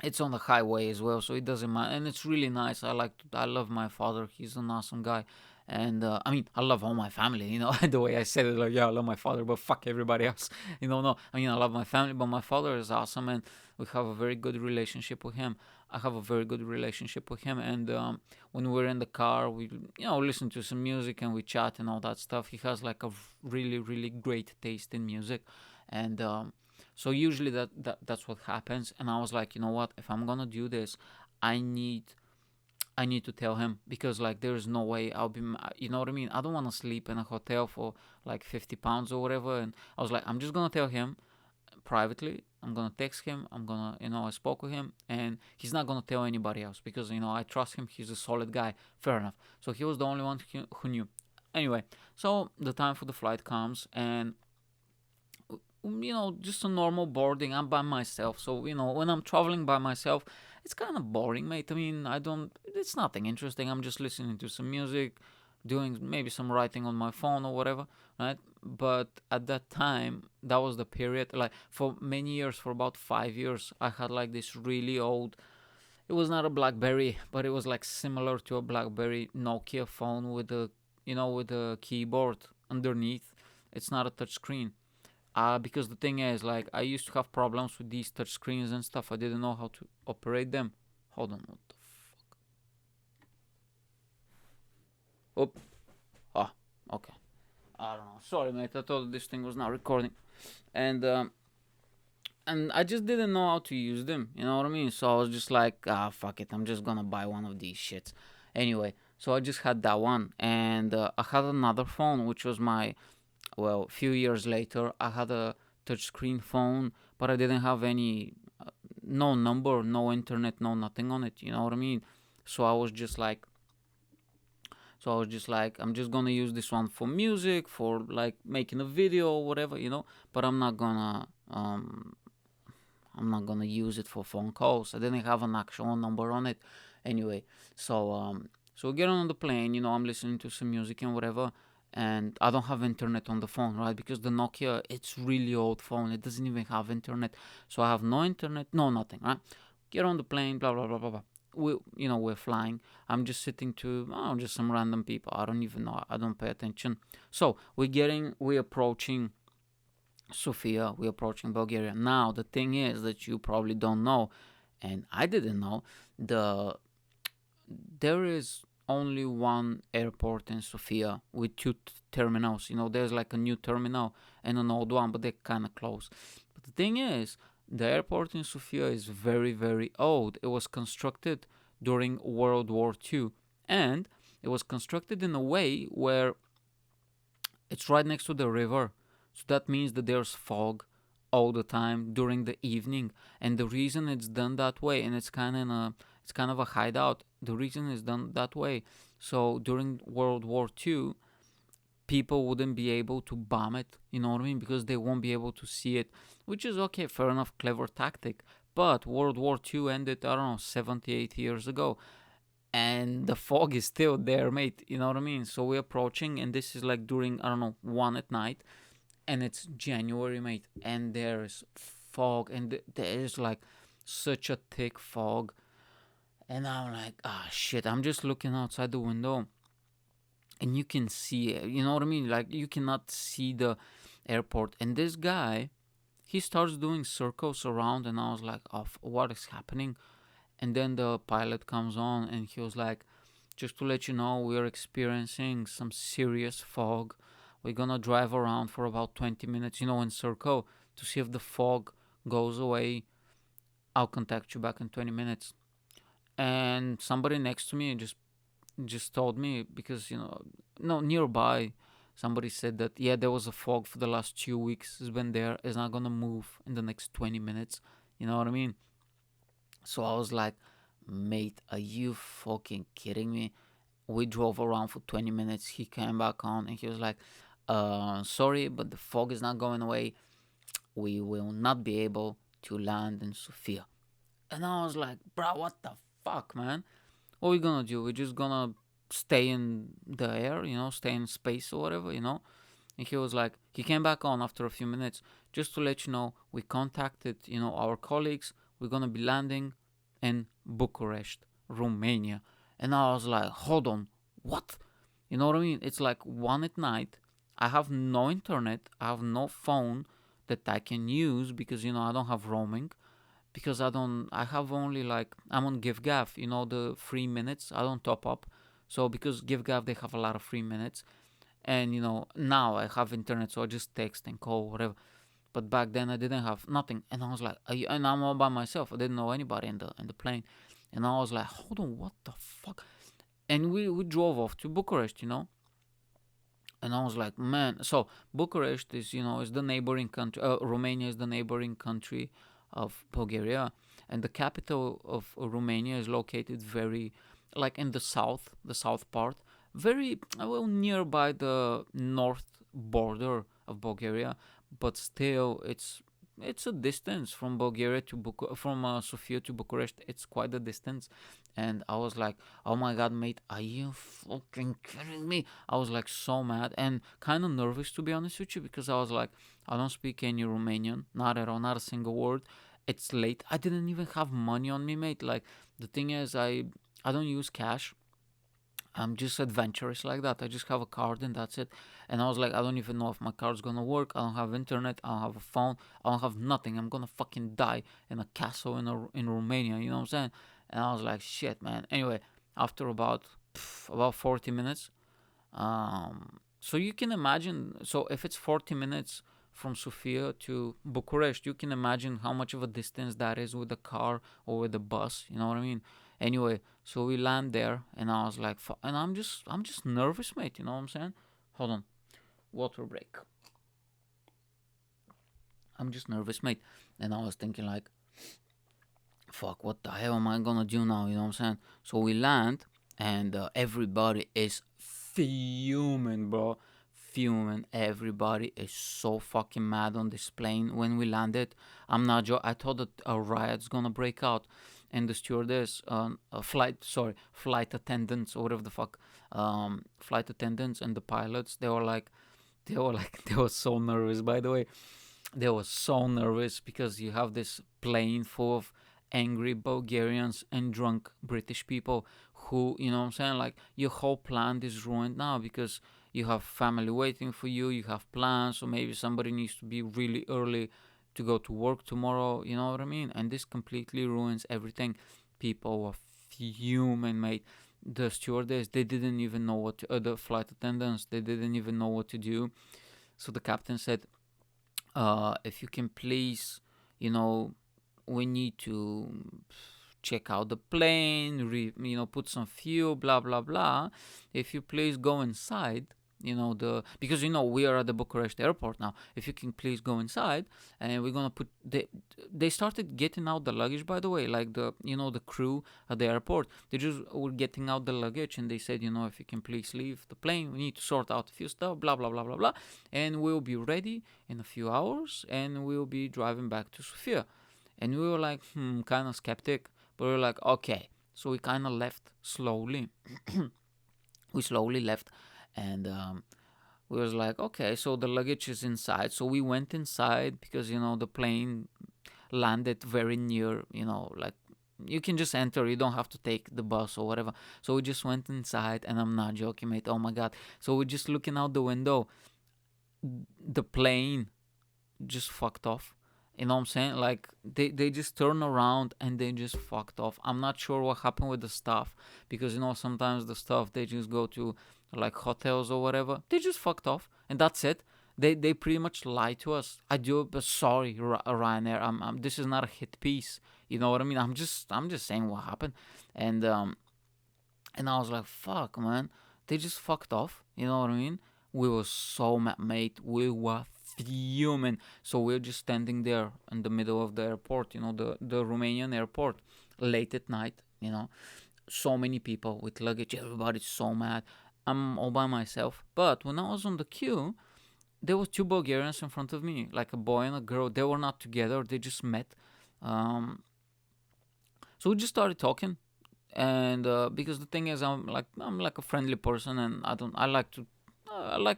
it's on the highway as well, so it doesn't matter, and it's really nice. I love my father. He's an awesome guy. And I mean, I love all my family. The way I said it, like, yeah, I love my father, but fuck everybody else. No, I mean, I love my family, but my father is awesome, and we have a very good relationship with him. I have a very good relationship with him. And when we're in the car, we listen to some music and we chat and all that stuff. He has like a really really great taste in music. And so usually that's what happens. And I was like, you know what? If I'm gonna do this, I need I need to tell him, because like there's no way I'll be. You know what I mean? I don't want to sleep in a hotel for like £50 or whatever. And I was like, I'm just gonna tell him privately. I'm gonna text him. I'm gonna, I spoke with him, and he's not gonna tell anybody else, because I trust him. He's a solid guy. Fair enough. So he was the only one who knew. Anyway, so the time for the flight comes, and just a normal boarding. I'm by myself, so when I'm traveling by myself, it's kind of boring, mate. I mean, I don't. It's nothing interesting. I'm just listening to some music, doing maybe some writing on my phone or whatever, right? But at that time, that was the period. Like for many years, for about 5 years, I had like this really old. It was not a BlackBerry, but it was like similar to a BlackBerry Nokia phone with a keyboard underneath. It's not a touch screen. Because the thing is, like, I used to have problems with these touch screens and stuff. I didn't know how to operate them. Hold on, what the fuck? Oop. Ah, okay. I don't know. Sorry, mate. I thought this thing was not recording, and I just didn't know how to use them. You know what I mean? So I was just like, fuck it. I'm just gonna buy one of these shits. Anyway, so I just had that one, and I had another phone, which was my. Well, a few years later, I had a touchscreen phone, but I didn't have any no number, no internet, no nothing on it. You know what I mean? So I was just like, I'm just gonna use this one for music, for like making a video or whatever, But I'm not gonna use it for phone calls. I didn't have an actual number on it. Anyway, so we get on the plane. I'm listening to some music and whatever, and I don't have internet on the phone, right? Because the Nokia, it's really old phone. It doesn't even have internet, so I have no internet, no nothing, right? Get on the plane, blah blah blah blah blah. We're flying. I'm just sitting to just some random people. I don't even know. I don't pay attention. So we're approaching Sofia, we're approaching Bulgaria. Now, the thing is that you probably don't know, and I didn't know, there is only one airport in Sofia with two terminals. There's like a new terminal and an old one, but they're kind of close. But the thing is, the airport in Sofia is very, very old. It was constructed during World War II, and it was constructed in a way where it's right next to the river. So that means that there's fog all the time during the evening. And the reason it's done that way, and it's kind of a hideout. The reason it's done that way, so during World War II, people wouldn't be able to bomb it, you know what I mean? Because they won't be able to see it, which is okay, fair enough, clever tactic. But World War II ended, I don't know, 78 years ago, and the fog is still there, mate. You know what I mean? So we're approaching, and this is like during, I don't know, 1 at night, and it's January, mate, and there's fog, and there's like such a thick fog, and I'm like, ah, shit. I'm just looking outside the window, and you can see it. You know what I mean? Like you cannot see the airport, and this guy, he starts doing circles around, and I was like, oh, what is happening? And then the pilot comes on, and he was like, just to let you know, we're experiencing some serious fog. We're gonna drive around for about 20 minutes, in circle, to see if the fog goes away. I'll contact you back in 20 minutes. And somebody next to me just told me, because no, nearby, somebody said that, yeah, there was a fog for the last 2 weeks. It's been there. It's not gonna move in the next 20 minutes. You know what I mean? So I was like, mate, are you fucking kidding me? We drove around for 20 minutes. He came back on, and he was like, sorry, but the fog is not going away. We will not be able to land in Sofia. And I was like, bro, what the fuck, man? What are we gonna do? We're just gonna stay in the air, stay in space or whatever. And he was like, he came back on after a few minutes, just to let you know, we contacted, our colleagues. We're gonna be landing in Bucharest, Romania. And I was like, hold on, what? You know what I mean? It's like 1 at night. I have no internet. I have no phone that I can use because, I don't have roaming. Because I have only like, I'm on GiveGav, the free minutes. I don't top up. So because GiveGav, they have a lot of free minutes. And, now I have internet, so I just text and call, whatever. But back then I didn't have nothing, and I was like, and I'm all by myself. I didn't know anybody in the plane, and I was like, hold on, what the fuck? And we drove off to Bucharest. And I was like, man. So Bucharest is the neighboring country. Romania is the neighboring country of Bulgaria, and the capital of Romania is located very, like in the south part, very well nearby the north border of Bulgaria, but still it's a distance from Bulgaria to from Sofia to Bucharest. It's quite a distance, and I was like, "Oh my god, mate, are you fucking kidding me?" I was like so mad and kind of nervous, to be honest with you, because I was like, I don't speak any Romanian, not at all, not a single word. It's late. I didn't even have money on me, mate. Like the thing is, I don't use cash. I'm just adventurous like that. I just have a card and that's it. And I was like, I don't even know if my card's gonna work. I don't have internet. I don't have a phone. I don't have nothing. I'm gonna fucking die in a castle in Romania. You know what I'm saying? And I was like, shit, man. Anyway, after about 40 minutes, so you can imagine. So if it's 40 minutes from Sofia to Bucharest, you can imagine how much of a distance that is with a car or with a bus. You know what I mean? Anyway, so we land there, and I was like, and I'm just nervous, mate. You know what I'm saying? Hold on, water break. I'm just nervous, mate. And I was thinking like, fuck, what the hell am I gonna do now? You know what I'm saying? So we land, and everybody is fuming, bro. Fuming. Everybody is so fucking mad on this plane when we landed. I'm not joking. I thought that a riot's gonna break out. And the stewardess, flight attendants, or whatever the fuck, flight attendants and the pilots, they were so nervous, by the way. They were so nervous because you have this plane full of angry Bulgarians and drunk British people who, you know what I'm saying, like your whole plan is ruined now because you have family waiting for you, you have plans, or maybe somebody needs to be really early to go to work tomorrow, you know what I mean? And this completely ruins everything. People were fuming, mate. The stewardess, they didn't even know what to, the flight attendants, they didn't even know what to do. So the captain said, if you can please, you know, we need to check out the plane, put some fuel, blah blah blah. If you please go inside, because we are at the Bucharest airport now. If you can please go inside, and we're gonna put they started getting out the luggage. By the way, like the crew at the airport, they just were getting out the luggage, and they said, if you can please leave the plane, we need to sort out a few stuff, blah blah blah blah blah, and we'll be ready in a few hours, and we'll be driving back to Sofia. And we were like, kind of skeptic, but we were like, okay. So we kind of left slowly. We slowly left, and we was like, okay, so the luggage is inside. So we went inside because the plane landed very near. Like you can just enter. You don't have to take the bus or whatever. So we just went inside, and I'm not joking, mate. Oh my god. So we're just looking out the window. The plane just fucked off. You know what I'm saying? Like they just turn around and they just fucked off. I'm not sure what happened with the staff because sometimes the staff they just go to like hotels or whatever. They just fucked off and that's it. They pretty much lied to us. I do, but sorry, Ryanair. This is not a hit piece. You know what I mean? I'm just saying what happened, and and I was like, fuck, man. They just fucked off. You know what I mean? We were so mad, mate. We were fuming. So we're just standing there in the middle of the airport, the Romanian airport, late at night, So many people with luggage. Everybody's so mad. I'm all by myself. But when I was on the queue, there were two Bulgarians in front of me, like a boy and a girl. They were not together. They just met. So we just started talking, and because the thing is, I'm like a friendly person, and I like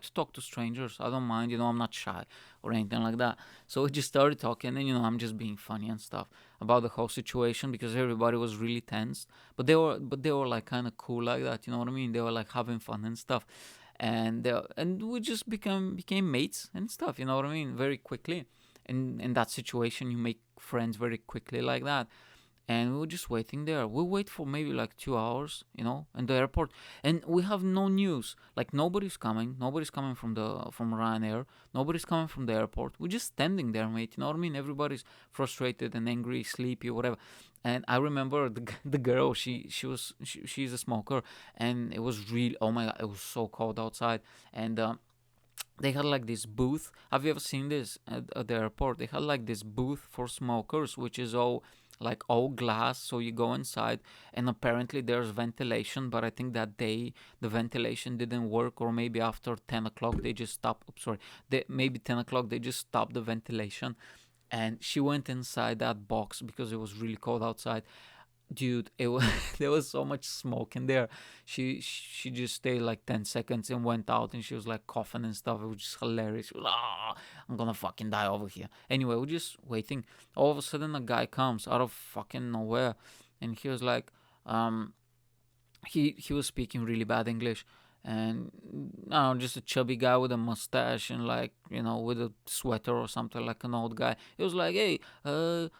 to talk to strangers. I don't mind, I'm not shy or anything like that. So we just started talking, and I'm just being funny and stuff about the whole situation because everybody was really tense. But they were like kind of cool like that. You know what I mean? They were like having fun and stuff, and we just became mates and stuff. You know what I mean? Very quickly. In that situation, you make friends very quickly like that, and we were just waiting there. We wait for maybe like 2 hours, in the airport, and we have no news. Like nobody's coming. Nobody's coming from Ryanair. Nobody's coming from the airport. We're just standing there, mate. You know what I mean? Everybody's frustrated and angry, sleepy, whatever. And I remember the girl. She's a smoker, and it was really, oh my god, it was so cold outside, and they had like this booth. Have you ever seen this at the airport? They had like this booth for smokers, which is all glass. So you go inside, and apparently there's ventilation. But I think that day the ventilation didn't work, or maybe after 10 o'clock they just stopped. Sorry, maybe 10 o'clock they just stopped the ventilation. And she went inside that box because it was really cold outside. Dude, it was there was so much smoke in there. She just stayed like 10 seconds and went out, and she was like coughing and stuff. It was just hilarious. She was, I'm gonna fucking die over here. Anyway, we're just waiting. All of a sudden, a guy comes out of fucking nowhere, and he was like, he was speaking really bad English, and I don't know, just a chubby guy with a mustache and like with a sweater or something, like an old guy. He was like, "Hey,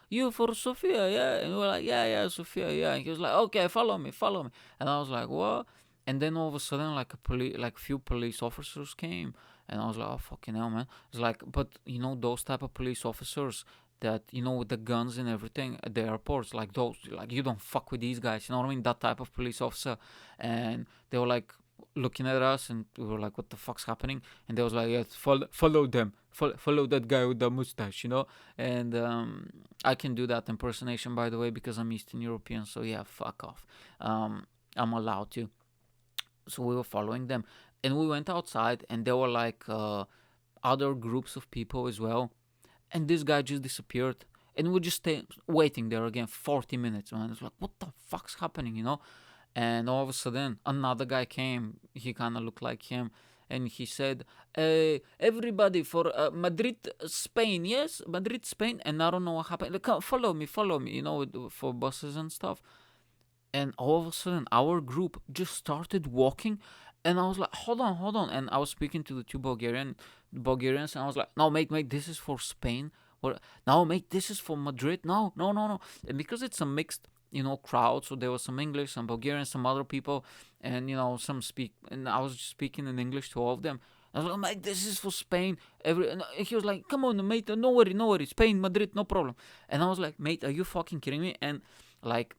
you for Sofia, yeah?" And we were like, "Yeah, yeah, Sofia, yeah." And he was like, "Okay, follow me, follow me." And I was like, "What?" And then all of a sudden, like few police officers came, and I was like, "Oh fucking hell, man!" It's like, but those type of police officers that with the guns and everything at the airports, like those, like you don't fuck with these guys. You know what I mean? That type of police officer, and they were like, looking at us, and we were like, what the fuck's happening? And they was like, yeah, follow them, follow that guy with the mustache, and I can do that impersonation, by the way, because I'm Eastern European, so yeah, fuck off. I'm allowed to. So we were following them, and we went outside, and there were like other groups of people as well, and this guy just disappeared, and we just stay waiting there again 40 minutes, man. It's like, what the fuck's happening? And all of a sudden, another guy came. He kind of looked like him. And he said, everybody for Madrid, Spain. Yes, Madrid, Spain. And I don't know what happened. Like, come, follow me, for buses and stuff. And all of a sudden, our group just started walking. And I was like, hold on. And I was speaking to the two Bulgarians. And I was like, no, mate, this is for Spain. Or, no, mate, this is for Madrid. No. And because it's a mixed crowd. So there was some English, some Bulgarian, some other people, and some speak. And I was just speaking in English to all of them. I was like, mate, this is for Spain. And he was like, come on, mate, no worry, Spain, Madrid, no problem. And I was like, mate, are you fucking kidding me? And like,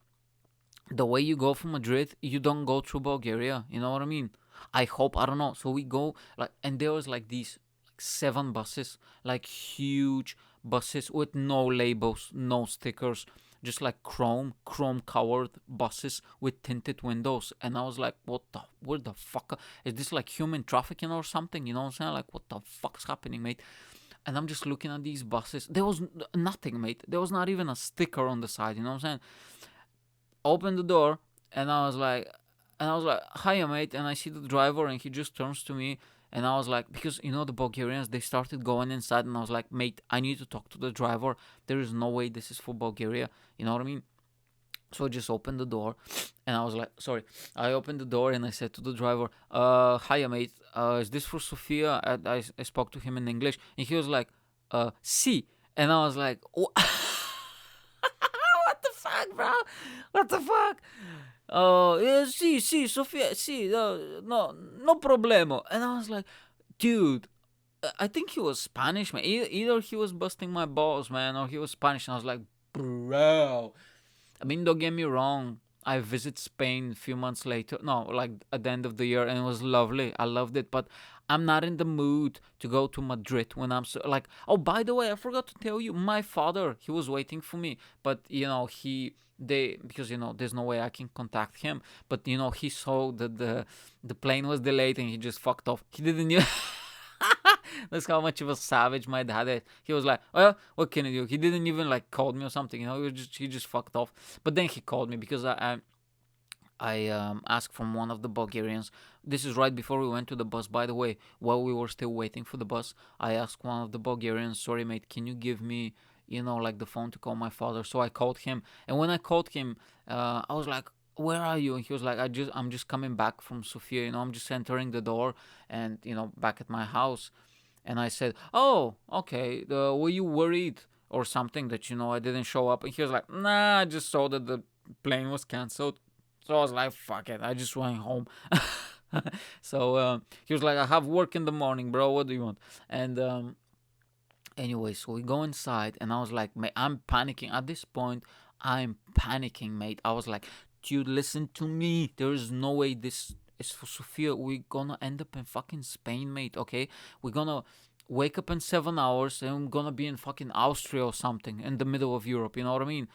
the way you go from Madrid, you don't go through Bulgaria. You know what I mean? I hope, I don't know. So we go like, and there was like these like 7 buses, like huge buses with no labels, no stickers, just like chrome covered buses with tinted windows. And I was like, where the fuck is this, like human trafficking or something? You know what I'm saying? Like, what the fuck's happening, mate? And I'm just looking at these buses. There was nothing, mate. There was not even a sticker on the side. You know what I'm saying? Open the door, and I was like, hiya, mate. And I see the driver, and he just turns to me. And I was like, because the Bulgarians, they started going inside, and I was like, mate, I need to talk to the driver. There is no way this is for Bulgaria. You know what I mean? So I just opened the door, and I was like, sorry. I opened the door, and I said to the driver, hiya, mate, is this for Sofia? I spoke to him in English, and he was like, si. And I was like, what the fuck, bro? What the fuck? Sì, Sofia, sì, no problemo. And I was like, dude, I think he was Spanish, man. Either he was busting my balls, man, or he was Spanish. And I was like, bro. I mean, don't get me wrong. I visit Spain a few months later. No, like at the end of the year, and it was lovely. I loved it, but I'm not in the mood to go to Madrid when I'm so like. Oh, by the way, I forgot to tell you, my father, he was waiting for me, but because there's no way I can contact him, but he saw that the plane was delayed, and he just fucked off. He didn't even. That's how much of a savage my dad is. He was like, well, what can I do? He didn't even like call me or something. He just fucked off. But then he called me because I asked from one of the Bulgarians. This is right before we went to the bus, by the way. While we were still waiting for the bus, I asked one of the Bulgarians, sorry, mate, can you give me, like the phone to call my father? So I called him. And when I called him, I was like, where are you? And he was like, I'm just coming back from Sofia. I'm just entering the door and, back at my house. And I said, oh, okay, were you worried or something that, I didn't show up? And he was like, nah, I just saw that the plane was canceled. So I was like, fuck it, I just went home. So he was like, I have work in the morning, bro, what do you want? And anyway, so we go inside, and I was like, mate, I'm panicking. At this point, I'm panicking, mate. I was like, dude, listen to me. There is no way this is for Sofia. We're gonna end up in fucking Spain, mate, okay? We're gonna wake up in 7 hours, and we're gonna be in fucking Austria or something in the middle of Europe, you know what I mean?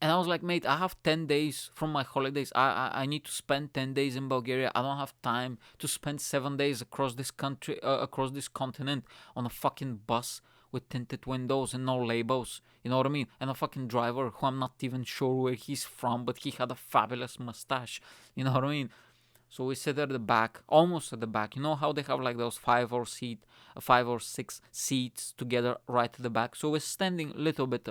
And I was like, mate, I have 10 days from my holidays. I need to spend 10 days in Bulgaria. I don't have time to spend 7 days across this country, across this continent on a fucking bus with tinted windows and no labels. You know what I mean? And a fucking driver who I'm not even sure where he's from, but he had a fabulous mustache. You know what I mean? So we sit at the back, almost at the back. You know how they have like those 5 or 6 seats together right at the back? So we're standing a little bit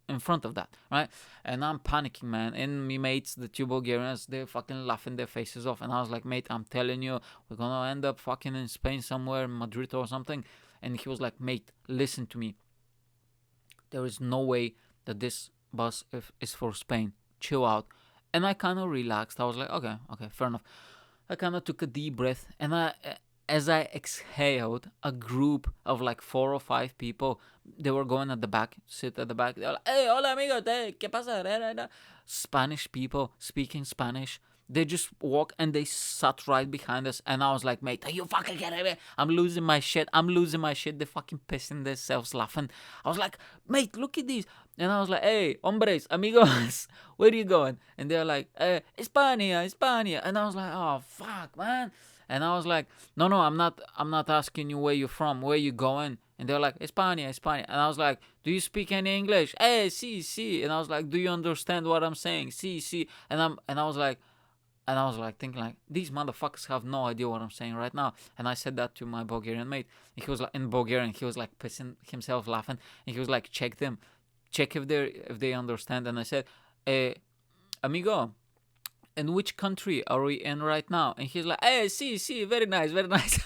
in front of that, right? And I'm panicking, man. And my mates, the two Bulgarians, they're fucking laughing their faces off. And I was like, mate, I'm telling you, we're gonna end up fucking in Spain somewhere, Madrid or something. And he was like, mate, listen to me. There is no way that this bus is for Spain. Chill out. And I kind of relaxed. I was like, okay, fair enough. I kind of took a deep breath, and as I exhaled, a group of like 4 or 5 people, they were going at the back, sit at the back. They were like, hey, hola amigos, ¿qué pasa? Spanish people speaking Spanish. They just walk and they sat right behind us. And I was like, mate, are you fucking kidding me? I'm losing my shit. I'm losing my shit. They're fucking pissing themselves laughing. I was like, mate, look at these. And I was like, hey, hombres, amigos, where are you going? And they're like, España, España. And I was like, oh, fuck, man. And I was like, no, no, I'm not asking you where you're from, where you going. And they're like, España, España. And I was like, do you speak any English? Hey, sí, sí. And I was like, do you understand what I'm saying? Sí, sí. And I was like thinking like these motherfuckers have no idea what I'm saying right now. And I said that to my Bulgarian mate. He was like in Bulgarian, he was like pissing himself laughing. And he was like, check them, check if they understand. And I said, amigo, in which country are we in right now? And he's like, hey, see, very nice, very nice.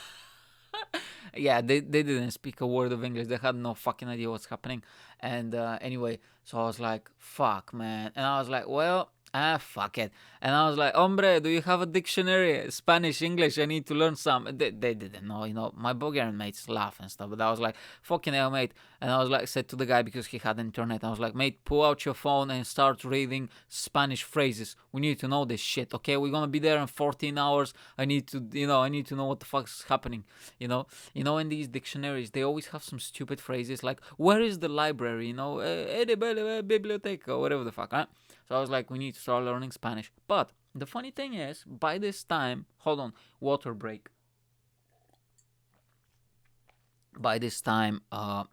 Yeah, they didn't speak a word of English. They had no fucking idea what's happening. And anyway, so I was like, fuck, man. And I was like, well, fuck it. And I was like, hombre, do you have a dictionary? Spanish, English, I need to learn some. They didn't know, my Bulgarian mates laugh and stuff. But I was like, fucking hell, mate. And I was like, said to the guy, because he had internet, I was like, mate, pull out your phone and start reading Spanish phrases. We need to know this shit, okay? We're gonna be there in 14 hours. I need to know what the fuck's happening, in these dictionaries, they always have some stupid phrases like, where is the library, biblioteca, or whatever the fuck, huh? So I was like, we need to start learning Spanish. But the funny thing is, by this time, hold on, water break. By this time,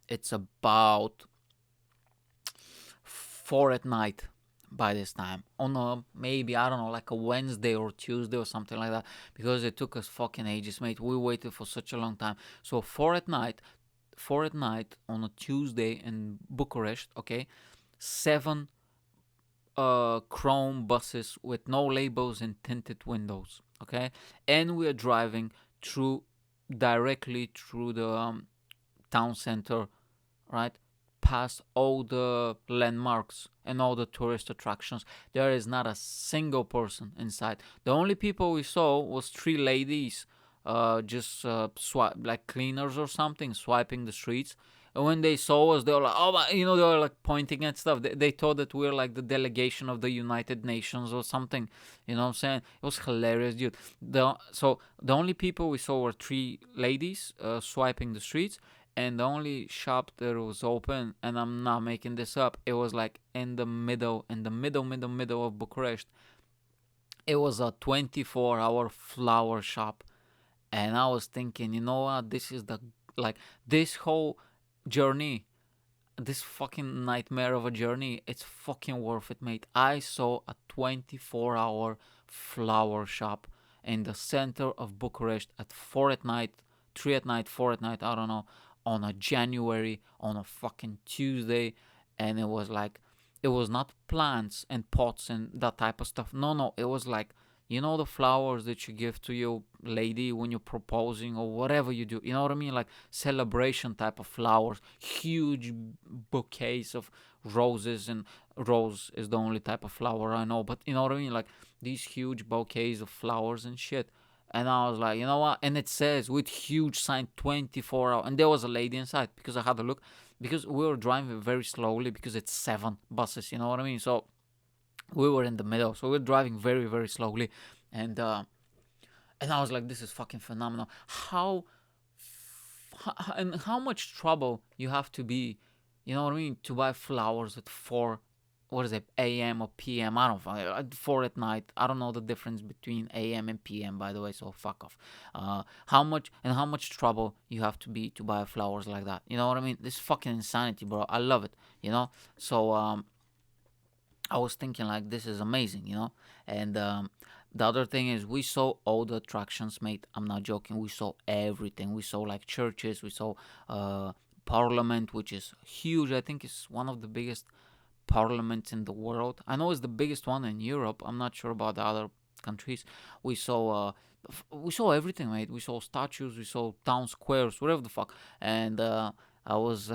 it's about 4 at night. By this time, on maybe, I don't know, like a Wednesday or Tuesday or something like that, because it took us fucking ages, mate. We waited for such a long time. So 4 at night on a Tuesday in Bucharest, okay, 7 chrome buses with no labels and tinted windows, okay, and we are driving directly through the town center, right, past all the landmarks and all the tourist attractions. There is not a single person inside. The only people we saw was 3 ladies, just like cleaners or something, swiping the streets. And when they saw us, they were like, oh my, they were like pointing at stuff. They thought that we were like the delegation of the United Nations or something. You know what I'm saying? It was hilarious, dude. So the only people we saw were 3 ladies swiping the streets, and the only shop that was open, and I'm not making this up, it was like in the middle of Bucharest. It was a 24-hour flower shop. And I was thinking, you know what, this is this whole journey, this fucking nightmare of a journey, it's fucking worth it, mate. I saw a 24-hour flower shop in the center of Bucharest at 4 at night, 3 at night, 4 at night, I don't know, on a January, on a fucking Tuesday. And it was like, it was not plants and pots and that type of stuff. No, it was like, the flowers that you give to your lady when you're proposing or whatever you do. You know what I mean? Like celebration type of flowers, huge bouquets of roses, and rose is the only type of flower I know. But you know what I mean? Like these huge bouquets of flowers and shit. And I was like, you know what? And it says with huge sign 24 hours. And there was a lady inside, because I had a look. Because we were driving very slowly, because it's 7 buses, you know what I mean? So we were in the middle. So we are driving very, very slowly. And I was like, this is fucking phenomenal. And how much trouble you have to be, you know what I mean, to buy flowers at 4, what is it, a.m. or p.m. I don't know, at 4 at night. I don't know the difference between a.m. and p.m., by the way, so fuck off. How much trouble you have to be to buy flowers like that. You know what I mean? This is fucking insanity, bro. I love it, So I was thinking like, this is amazing, And the other thing is, we saw all the attractions, mate. I'm not joking. We saw everything. We saw like churches. We saw Parliament, which is huge. I think it's one of the biggest parliaments in the world. I know it's the biggest one in Europe. I'm not sure about the other countries. We saw everything, mate. We saw statues. We saw town squares, whatever the fuck. And I was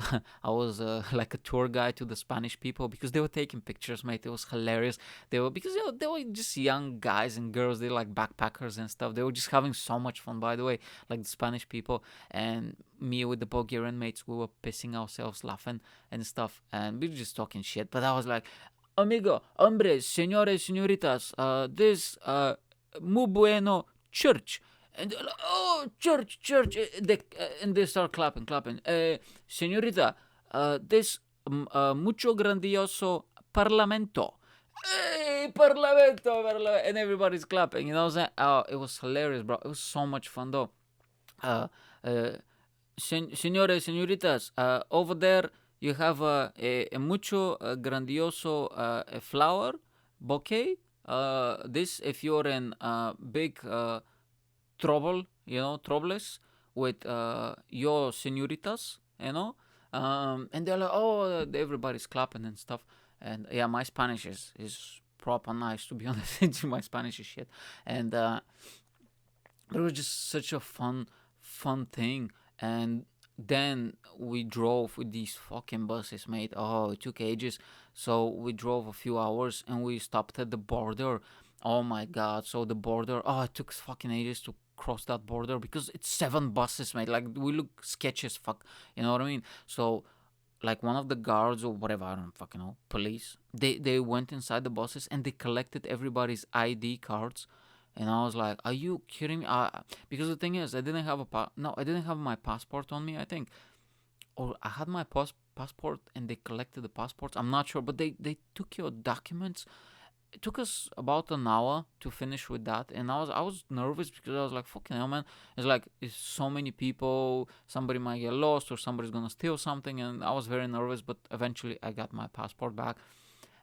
like a tour guide to the Spanish people, because they were taking pictures, mate. It was hilarious. Because they were just young guys and girls. They're like backpackers and stuff. They were just having so much fun, by the way, like the Spanish people. And me with the Bulgarian mates, we were pissing ourselves laughing and stuff, and we were just talking shit. But I was like, amigo, hombres, señores, señoritas, this muy bueno church. And they're like, oh, church, church. And they start clapping, clapping. Señorita, this mucho grandioso parlamento. Hey, parlamento, parlamento. And everybody's clapping. You know what I'm saying? Oh, it was hilarious, bro. It was so much fun, though. Uh, uh, Señores, señoritas, over there you have a mucho grandioso a flower bouquet. This, if you're in big trouble, troubles with your señoritas, and they're like, oh, everybody's clapping and stuff. And yeah, my Spanish is proper nice, to be honest. My Spanish is shit. And it was just such a fun thing. And then we drove with these fucking buses, mate. Oh, it took ages. So we drove a few hours and we stopped at the border. Oh my god. So the border, oh, it took fucking ages to cross that border because it's 7 buses, mate. Like, we look sketchy as fuck. You know what I mean? So, like, one of the guards or whatever, I don't fucking know, police, they went inside the buses and they collected everybody's ID cards. And I was like, "Are you kidding me?" Because the thing is, I didn't have I didn't have my passport on me. I think, or I had my passport, and they collected the passports. I'm not sure, but they took your documents. It took us about an hour to finish with that, and I was nervous because I was like, "Fucking hell, man!" It's so many people. Somebody might get lost, or somebody's gonna steal something, and I was very nervous. But eventually, I got my passport back,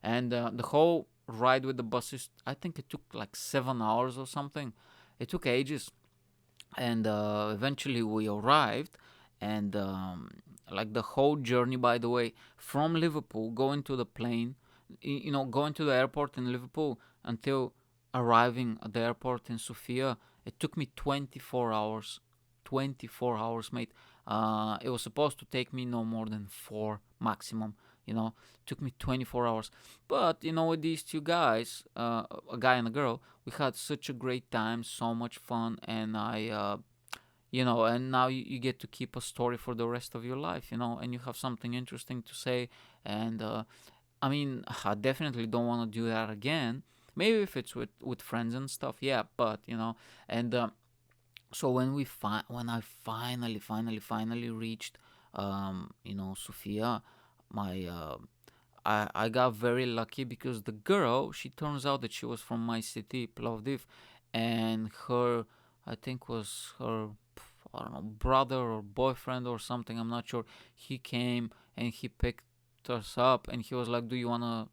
and the whole ride with the buses, I think it took like 7 hours or something. It took ages, and eventually we arrived. And like, the whole journey, by the way, from Liverpool, going to the plane, going to the airport in Liverpool until arriving at the airport in Sofia, it took me 24 hours. 24 hours, mate. It was supposed to take me no more than 4 maximum. Took me 24 hours. But with these two guys, a guy and a girl, we had such a great time, so much fun. And and now you get to keep a story for the rest of your life, and you have something interesting to say. And I mean, I definitely don't want to do that again. Maybe if it's with friends and stuff, yeah. But and so when I finally reached Sofia, my I got very lucky because the girl, she turns out that she was from my city, Plovdiv, and her, I think, was her, I don't know, brother or boyfriend or something, I'm not sure. He came and he picked us up, and he was like, do you wanna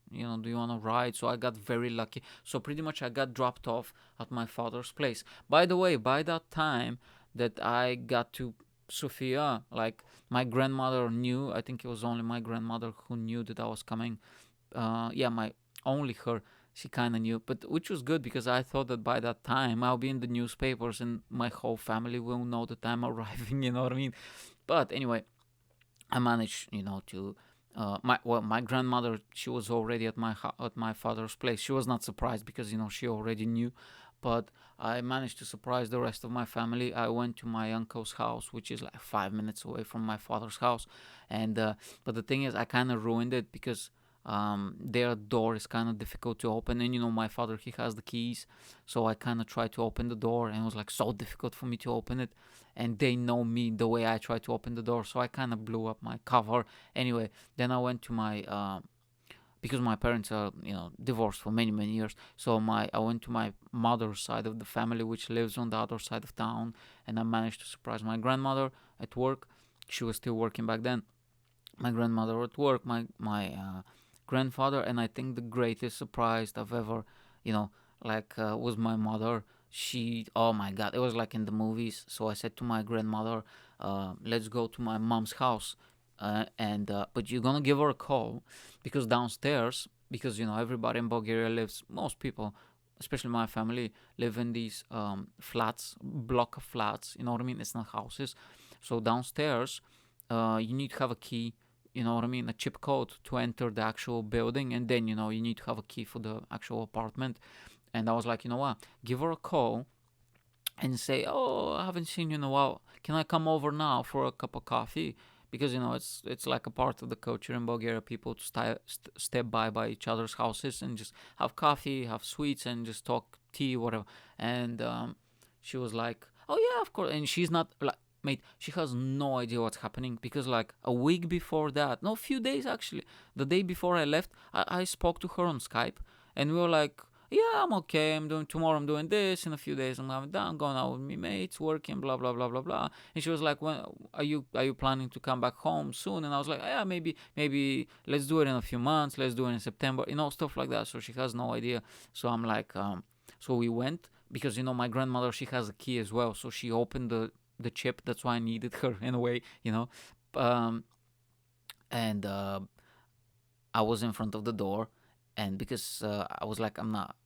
ride? So I got very lucky. So pretty much I got dropped off at my father's place. By the way, by that time that I got to Sofia, like, my grandmother knew. I think it was only my grandmother who knew that I was coming. Yeah, my only her. She kind of knew, but which was good because I thought that by that time I'll be in the newspapers and my whole family will know that I'm arriving. You know what I mean? But anyway, I managed, to my grandmother, she was already at my father's place. She was not surprised because she already knew, but I managed to surprise the rest of my family. I went to my uncle's house, which is like 5 minutes away from my father's house, and but the thing is, I kind of ruined it because their door is kind of difficult to open, and my father, he has the keys, so I kind of tried to open the door, and it was like so difficult for me to open it, and they know me the way I try to open the door, so I kind of blew up my cover. Anyway, then I went to my because my parents are divorced for many years, so I went to my mother's side of the family, which lives on the other side of town, and I managed to surprise my grandmother at work. She was still working back then. My grandmother at work, my grandfather, and I think the greatest surprise I've ever, was my mother. She, oh my god, it was like in the movies. So I said to my grandmother, let's go to my mom's house, and but you're gonna give her a call because downstairs, because everybody in Bulgaria lives, most people, especially my family, live in these flats, block of flats. You know what I mean? It's not houses. So downstairs, you need to have a key, you know what I mean, a chip code to enter the actual building, and then you need to have a key for the actual apartment. And I was like, you know what, give her a call and say, oh, I haven't seen you in a while, can I come over now for a cup of coffee? because it's like a part of the culture in Bulgaria. People to step by each other's houses and just have coffee, have sweets, and just talk tea, whatever. And she was like, "Oh yeah, of course." And she's not like, mate, she has no idea what's happening because like a week before that, no, a few days actually, the day before I left, I spoke to her on Skype, and we were like, yeah, I'm okay. I'm doing tomorrow. I'm doing this. In a few days, I'm having that. I'm going out with my mates, working, blah blah blah blah blah. And she was like, "When are you planning to come back home soon?" And I was like, "Yeah, maybe let's do it in a few months. Let's do it in September. Stuff like that." So she has no idea. So I'm like, so we went because my grandmother, she has a key as well. So she opened the chip. That's why I needed her in a way. Um, and I was in front of the door, and because I was like, I'm not,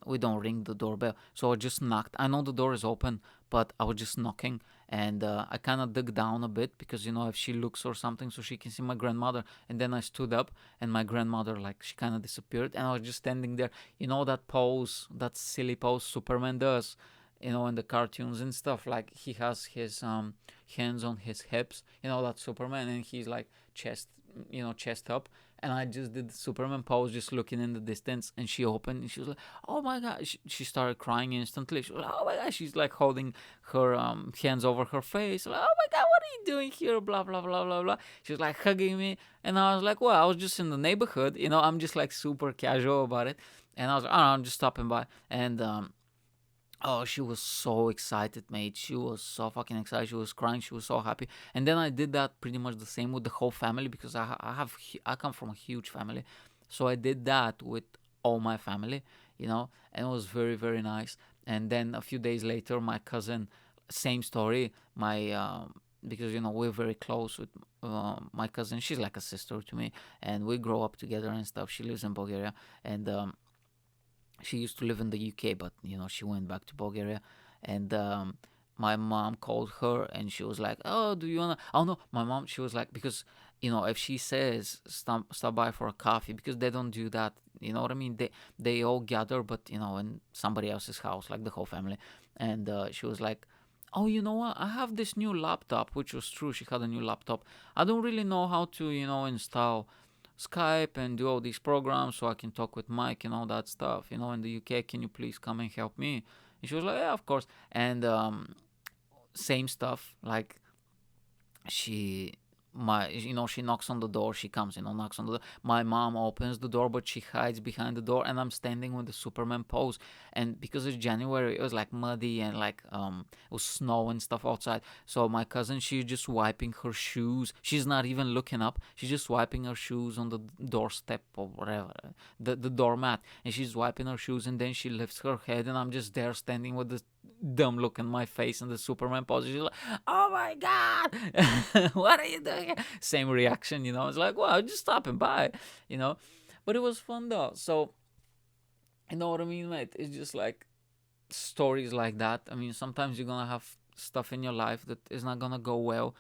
we don't ring the doorbell, so I just knocked. I know the door is open, but I was just knocking, and I kind of dug down a bit because if she looks or something, so she can see my grandmother. And then I stood up, and my grandmother, like, she kind of disappeared, and I was just standing there. That pose, that silly pose Superman does. In the cartoons and stuff, like he has his hands on his hips, that Superman, and he's like chest up, and I just did the Superman pose, just looking in the distance. And she opened, and she was like, "Oh my god!" She started crying instantly. She was like, "Oh my god!" She's like holding her hands over her face, like, "Oh my god, what are you doing here?" Blah blah blah blah blah. She was like hugging me, and I was like, "Well, I was just in the neighborhood. I'm just like super casual about it." And I was like, "Oh, I'm just stopping by." And oh, she was so excited, mate. She was so fucking excited. She was crying. She was so happy. And then I did that pretty much the same with the whole family because I come from a huge family, so I did that with all my family, and it was very very nice. And then a few days later, my cousin, same story. My because we're very close with my cousin. She's like a sister to me, and we grow up together and stuff. She lives in Bulgaria, and she used to live in the UK, but she went back to Bulgaria. And my mom called her, and she was like, "Oh, do you wanna?" Oh no, my mom. She was like, because if she says stop by for a coffee, because they don't do that. You know what I mean? They all gather, but in somebody else's house, like the whole family. And she was like, "Oh, you know what? I have this new laptop," which was true. She had a new laptop. "I don't really know how to install Skype and do all these programs so I can talk with Mike and all that stuff, in the UK. Can you please come and help me?" And she was like, "Yeah, of course." And same stuff, like she she knocks on the door. She comes, knocks on the door. My mom opens the door, but she hides behind the door, and I'm standing with the Superman pose. And because it's January, it was like muddy, and like it was snow and stuff outside. So my cousin, she's just wiping her shoes. She's not even looking up. She's just wiping her shoes on the doorstep or whatever, the doormat. And she's wiping her shoes, and then she lifts her head, and I'm just there standing with this dumb look on my face and the Superman pose. She's like, "Oh my god, what are you doing?" Same reaction, It's like, well, just stopping by, you know. But it was fun though. So you know what I mean, mate? It's just like stories like that. I mean, sometimes you're gonna have stuff in your life that is not gonna go well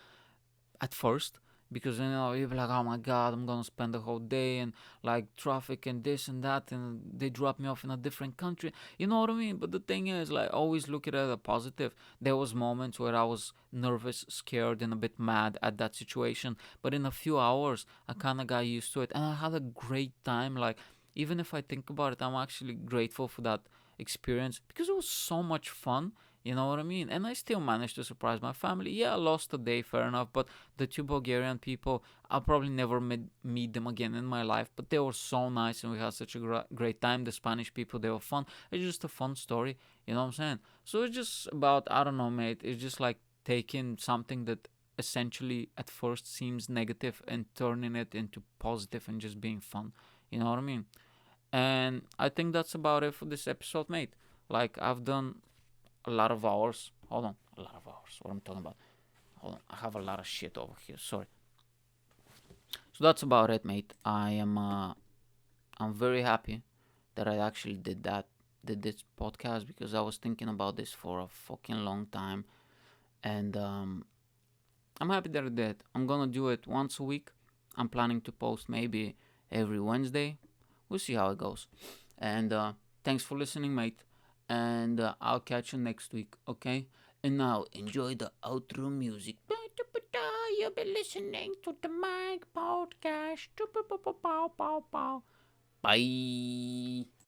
at first, because you'll be like, "Oh my god, I'm gonna spend the whole day and like traffic and this and that, and they drop me off in a different country." You know what I mean? But the thing is, like, always look at it as a positive. There was moments where I was nervous, scared, and a bit mad at that situation, but in a few hours I kind of got used to it, and I had a great time. Like, even if I think about it, I'm actually grateful for that experience because it was so much fun. You know what I mean? And I still managed to surprise my family. Yeah, I lost a day, fair enough. But the two Bulgarian people, I'll probably never meet them again in my life. But they were so nice, and we had such a great time. The Spanish people, they were fun. It's just a fun story. You know what I'm saying? So it's just about, I don't know, mate. It's just like taking something that essentially at first seems negative and turning it into positive and just being fun. You know what I mean? And I think that's about it for this episode, mate. Like, I've done a lot of hours. Hold on, a lot of hours. What I'm talking about? Hold on, I have a lot of shit over here. Sorry. So that's about it, mate. I'm very happy that I actually did this podcast, because I was thinking about this for a fucking long time, and I'm happy that I did. I'm gonna do it once a week. I'm planning to post maybe every Wednesday. We'll see how it goes. And thanks for listening, mate. And I'll catch you next week, okay? And now enjoy the outro music. you've been listening to the Mike Podcast. Bye.